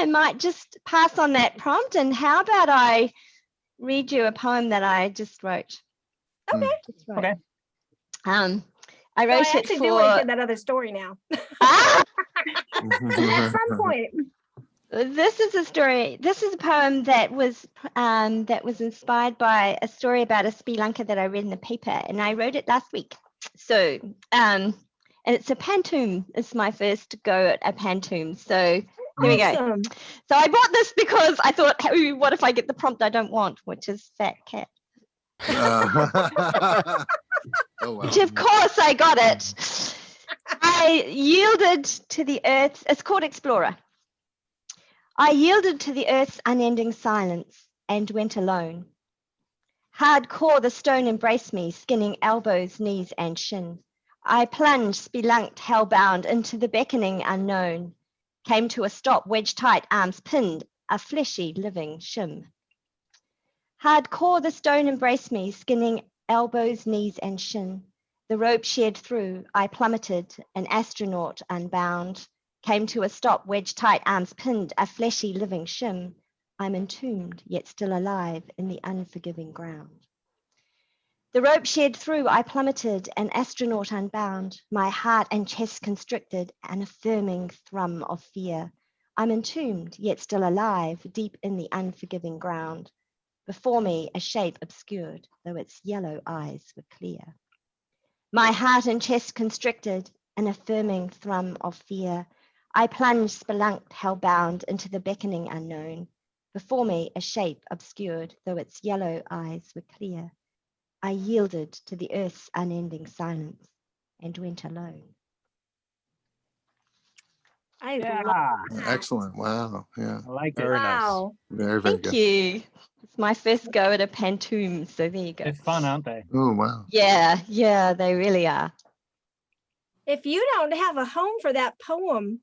Speaker 5: might just pass on that prompt. And how about I read you a poem that I just wrote?
Speaker 2: Okay.
Speaker 6: Okay.
Speaker 5: I wrote
Speaker 2: I actually do want to hear that other story now. At some point.
Speaker 5: This is a story. This is a poem that was inspired by a story about a spelunker that I read in the paper, and I wrote it last week. So, and it's a pantoum. It's my first go at a pantoum. So here we go. So I brought this because I thought, hey, what if I get the prompt I don't want, which is fat cat?
Speaker 3: Oh, wow.
Speaker 5: Which of course I got it. I yielded to the earth's. It's called Explorer. I yielded to the earth's unending silence and went alone. Hardcore the stone embraced me, skinning elbows, knees, and shin. I plunged, spelunked, hellbound into the beckoning unknown. Came to a stop, wedged tight, arms pinned, a fleshy living shim. Hardcore the stone embraced me, skinning elbows, knees, and shin. The rope sheared through, I plummeted, an astronaut unbound. Came to a stop, wedged tight, arms pinned, a fleshy living shim. I'm entombed, yet still alive in the unforgiving ground. The rope sheared through, I plummeted, an astronaut unbound. My heart and chest constricted, an affirming thrum of fear. I'm entombed, yet still alive, deep in the unforgiving ground. Before me, a shape obscured, though its yellow eyes were clear. My heart and chest constricted, an affirming thrum of fear. I plunged, spelunked, hellbound into the beckoning unknown. Before me, a shape obscured, though its yellow eyes were clear. I yielded to the earth's unending silence and went alone.
Speaker 2: I
Speaker 6: Yeah.
Speaker 2: love that.
Speaker 3: Excellent. Wow. Yeah.
Speaker 6: I like it.
Speaker 7: Very nice.
Speaker 2: Wow.
Speaker 3: Very
Speaker 5: Thank
Speaker 3: good.
Speaker 5: you. It's my first go at a pantoum, so there you go.
Speaker 6: They're fun, aren't they?
Speaker 3: Oh, wow.
Speaker 5: Yeah, they really are.
Speaker 2: If you don't have a home for that poem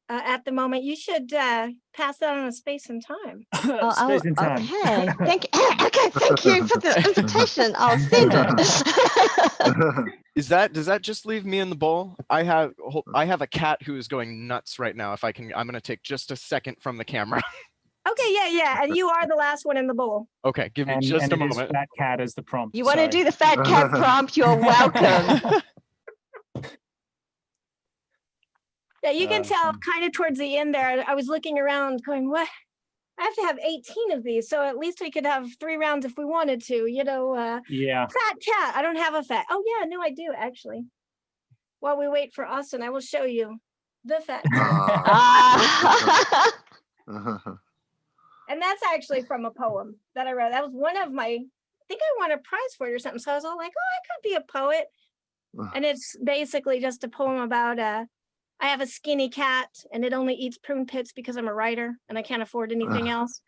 Speaker 2: at the moment, you should pass that on a space and time.
Speaker 6: Space and time.
Speaker 5: Okay. Thank you for the invitation. I'll send it.
Speaker 7: Does that just leave me in the bowl? I have a cat who is going nuts right now. I'm going to take just a second from the camera.
Speaker 2: Okay, yeah. And you are the last one in the bowl.
Speaker 7: Okay, give me just a moment.
Speaker 6: Fat cat as the prompt.
Speaker 5: You want to do the fat cat prompt? You're welcome.
Speaker 2: Yeah, you can tell kind of towards the end there, I was looking around going, what? I have to have 18 of these, so at least we could have 3 rounds if we wanted to,
Speaker 6: Yeah.
Speaker 2: Fat cat. I don't have a fat. Oh, yeah, no, I do, actually. While we wait for Austin, I will show you the fat cat. And that's actually from a poem that I wrote. That was one of my, I think I won a prize for it or something. So I was all like, oh, I could be a poet. And it's basically just a poem about I have a skinny cat, and it only eats prune pits because I'm a writer and I can't afford anything else.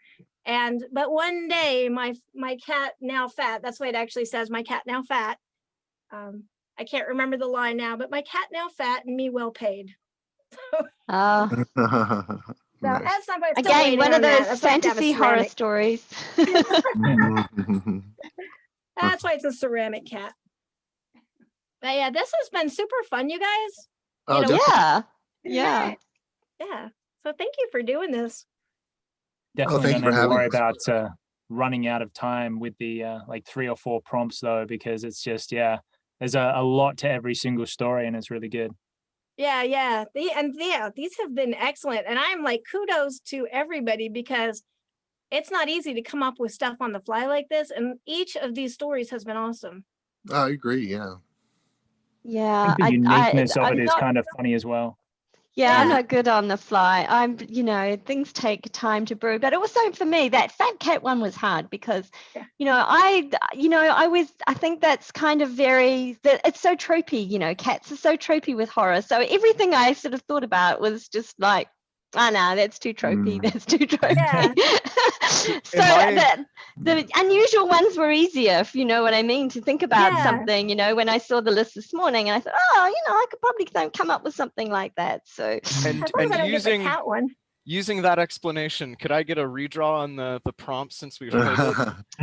Speaker 2: But one day, my cat now fat. That's what it actually says. My cat now fat. I can't remember the line now, but my cat now fat and me well paid.
Speaker 5: Oh,
Speaker 3: Nice.
Speaker 2: That's not about
Speaker 5: again, one of those
Speaker 2: That's
Speaker 5: fantasy horror stories.
Speaker 2: That's why it's a ceramic cat. But yeah, this has been super fun, you guys.
Speaker 3: Oh,
Speaker 2: You know,
Speaker 5: yeah.
Speaker 2: yeah. So thank you for doing this.
Speaker 6: Definitely
Speaker 3: thank
Speaker 6: don't
Speaker 3: you for
Speaker 6: have to worry
Speaker 3: having us.
Speaker 6: about running out of time with the like 3 or 4 prompts though, because it's just, there's a lot to every single story and it's really good.
Speaker 2: Yeah. These have been excellent. And I'm like, kudos to everybody, because it's not easy to come up with stuff on the fly like this. And each of these stories has been awesome.
Speaker 3: I agree. Yeah.
Speaker 5: Yeah.
Speaker 6: I think the uniqueness of
Speaker 5: I'm
Speaker 6: it is
Speaker 5: not,
Speaker 6: kind of funny as well.
Speaker 5: yeah, I'm not good on the fly. Things take time to brew. But also for me, that fat cat one was hard because, I think that's kind of it's so tropey, cats are so tropey with horror. So everything I sort of thought about was just like, oh no, that's too tropey. That's too tropey.
Speaker 2: Yeah.
Speaker 5: So the unusual ones were easier, if you know what I mean, to think about something, when I saw the list this morning, and I thought, I could probably come up with something like that. So
Speaker 7: and using cat one. Using that explanation, could I get a redraw on the prompt since we've heard it?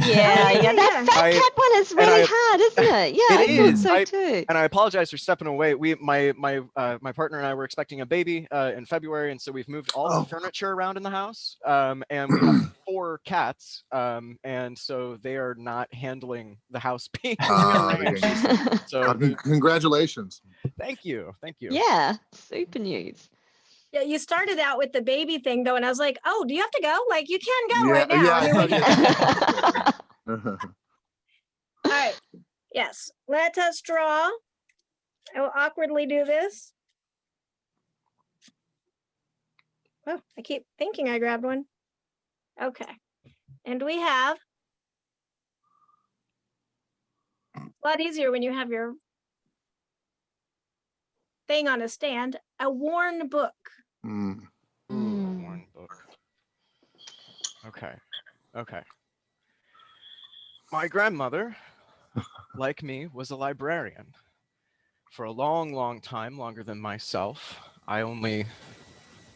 Speaker 5: Yeah. That fat cat one is really hard, isn't it? Yeah,
Speaker 7: it is.
Speaker 5: I thought so too.
Speaker 7: And I apologize for stepping away. My partner and I were expecting a baby in February, and so we've moved all the furniture around in the house. And we have 4 cats, and so they are not handling the house being rearranged. So
Speaker 3: congratulations.
Speaker 7: Thank you.
Speaker 5: Yeah, super news.
Speaker 2: Yeah, you started out with the baby thing though, and I was like, "Oh, do you have to go? Like, you can go right now." All right. Yes. Let us draw. I will awkwardly do this. Oh, I keep thinking I grabbed one. Okay. And we have a lot easier when you have your thing on a stand. A worn book.
Speaker 7: Worn book. Okay. My grandmother, like me, was a librarian. For a long, long time, longer than myself. I only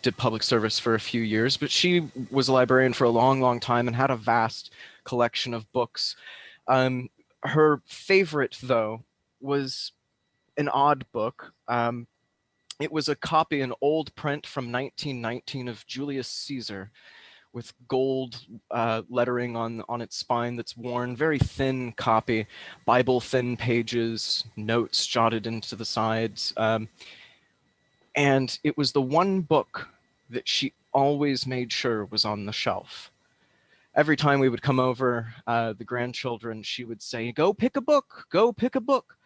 Speaker 7: did public service for a few years, but she was a librarian for a long, long time and had a vast collection of books. Her favorite, though, was an odd book. It was a copy, an old print from 1919 of Julius Caesar, with gold lettering on its spine that's worn, very thin copy, Bible thin pages, notes jotted into the sides. And it was the one book that she always made sure was on the shelf. Every time we would come over, the grandchildren, she would say, "Go pick a book, go pick a book."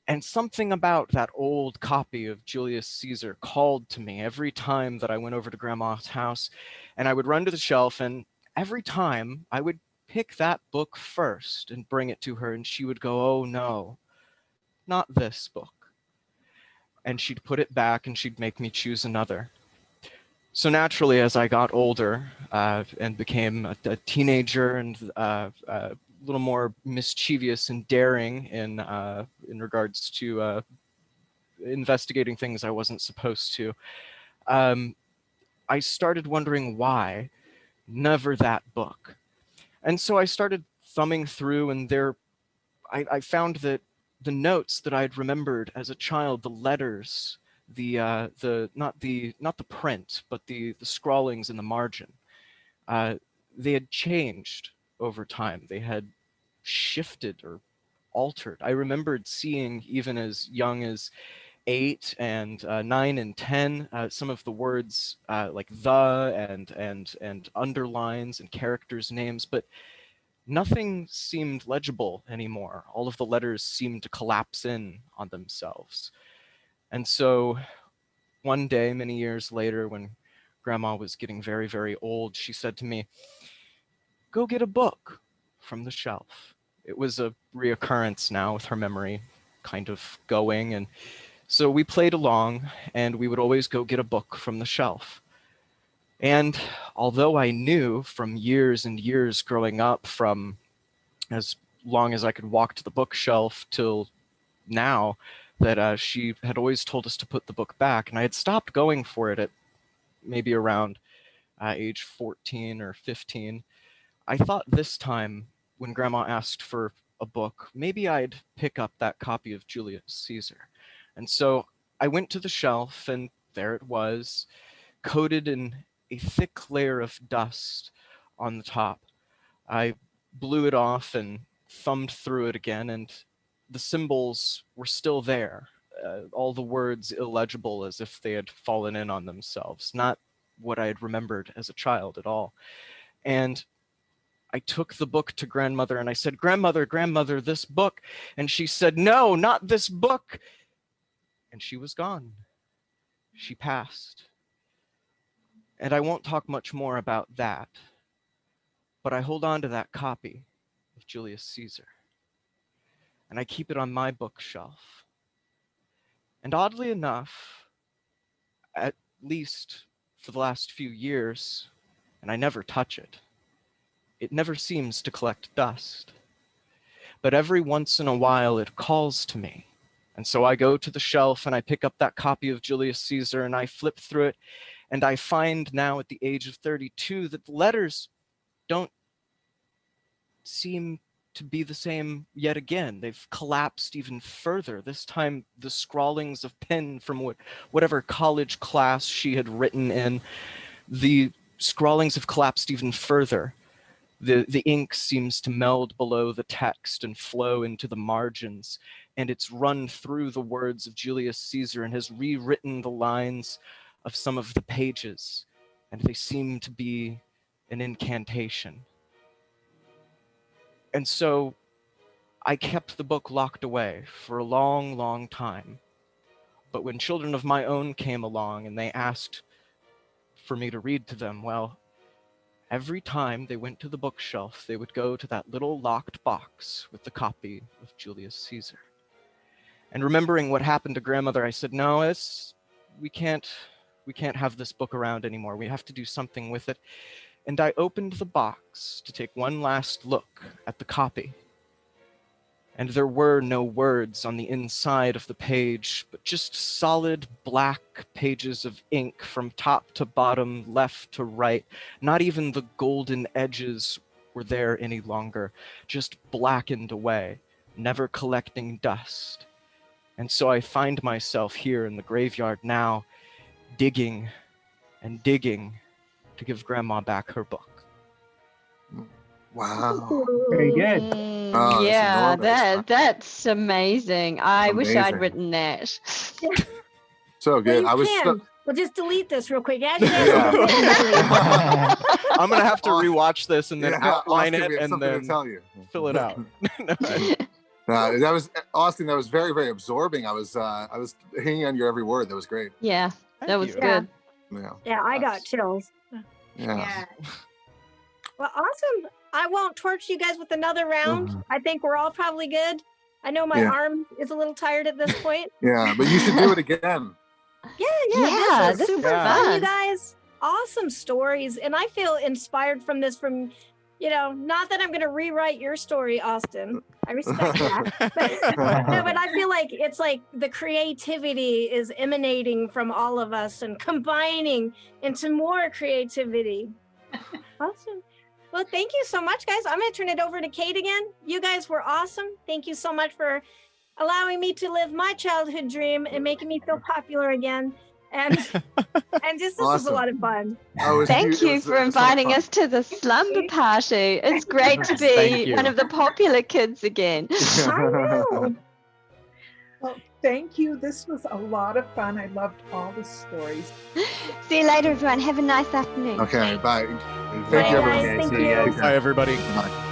Speaker 7: And something about that old copy of Julius Caesar called to me every time that I went over to Grandma's house, and I would run to the shelf, and every time I would pick that book first and bring it to her, and she would go, "Oh no, not this book." And she'd put it back and she'd make me choose another. So naturally, as I got older and became a teenager and a little more mischievous and daring in regards to investigating things I wasn't supposed to, I started wondering why never that book. And so I started thumbing through, and I found that the notes that I'd remembered as a child, the letters, not the print, but the scrawlings in the margin, they had changed over time. They had shifted or altered. I remembered seeing, even as young as 8 and 9 and 10, some of the words like the and underlines and characters' names, but nothing seemed legible anymore. All of the letters seemed to collapse in on themselves. And so one day, many years later, when Grandma was getting very, very old, she said to me, "Go get a book from the shelf." It was a reoccurrence now with her memory kind of going, and So we played along, and we would always go get a book from the shelf. And although I knew from years and years growing up, from as long as I could walk to the bookshelf till now, that she had always told us to put the book back, and I had stopped going for it at maybe around age 14 or 15, I thought this time, when Grandma asked for a book, maybe I'd pick up that copy of Julius Caesar. And so I went to the shelf, and there it was, coated in a thick layer of dust on the top. I blew it off and thumbed through it again, and the symbols were still there. All the words illegible, as if they had fallen in on themselves. Not what I had remembered as a child at all. And I took the book to Grandmother, and I said, "Grandmother, Grandmother, this book." And she said, "No, not this book." And she was gone. She passed. And I won't talk much more about that, but I hold on to that copy of Julius Caesar, and I keep it on my bookshelf. And oddly enough, at least for the last few years, and I never touch it, it never seems to collect dust. But every once in a while it calls to me. And so I go to the shelf and I pick up that copy of Julius Caesar and I flip through it, and I find now at the age of 32 that the letters don't seem to be the same yet again. They've collapsed even further. This time the scrawlings of pen from whatever college class she had written in, the scrawlings have collapsed even further. The ink seems to meld below the text and flow into the margins, and it's run through the words of Julius Caesar and has rewritten the lines of some of the pages, and they seem to be an incantation. And so I kept the book locked away for a long, long time. But when children of my own came along and they asked for me to read to them, well, every time they went to the bookshelf, they would go to that little locked box with the copy of Julius Caesar. And remembering what happened to Grandmother, I said, "No, we can't have this book around anymore. We have to do something with it." And I opened the box to take one last look at the copy. And there were no words on the inside of the page, but just solid black pages of ink from top to bottom, left to right. Not even the golden edges were there any longer, just blackened away, never collecting dust. And so I find myself here in the graveyard now, digging and digging to give Grandma back her book.
Speaker 3: Wow.
Speaker 6: Very good.
Speaker 3: Oh,
Speaker 5: Yeah,
Speaker 3: that's
Speaker 5: that's amazing. I wish I'd
Speaker 3: Amazing.
Speaker 5: written that.
Speaker 3: So good.
Speaker 2: Well,
Speaker 3: I was so,
Speaker 2: We'll just delete this real quick. Actually,
Speaker 3: Yeah.
Speaker 7: I'm gonna have to rewatch this and then outline
Speaker 3: Austin,
Speaker 7: it
Speaker 3: we have
Speaker 7: and
Speaker 3: something
Speaker 7: then
Speaker 3: to tell you.
Speaker 7: fill it out.
Speaker 3: That was Austin. That was very, very absorbing. I was hanging on your every word. That was great.
Speaker 5: Yeah, that was
Speaker 7: you.
Speaker 5: good.
Speaker 3: Yeah.
Speaker 2: yeah, I got chills.
Speaker 3: Yeah.
Speaker 2: Well, awesome. I won't torch you guys with another round. I think we're all probably good. I know my
Speaker 3: Yeah.
Speaker 2: arm is a little tired at this point.
Speaker 3: Yeah, but you should do it again.
Speaker 2: Yeah, this was super fun,
Speaker 5: fun.
Speaker 2: you guys. Awesome stories. And I feel inspired from this, not that I'm going to rewrite your story, Austin. I respect that. But I feel like it's like the creativity is emanating from all of us and combining into more creativity. Awesome. Well, thank you so much, guys. I'm going to turn it over to Kate again. You guys were awesome. Thank you so much for allowing me to live my childhood dream and making me feel popular again. And this was a lot of fun.
Speaker 5: Thank you for inviting us to the slumber party. It's great to be one of the popular kids again.
Speaker 2: I know.
Speaker 1: Well, thank you. This was a lot of fun. I loved all the stories.
Speaker 5: See you later, everyone. Have a nice afternoon.
Speaker 3: Okay, bye.
Speaker 2: Bye,
Speaker 3: Thank you,
Speaker 2: guys.
Speaker 3: everyone.
Speaker 2: Thank
Speaker 6: See you
Speaker 2: you.
Speaker 6: guys.
Speaker 7: Bye, everybody.
Speaker 3: Bye.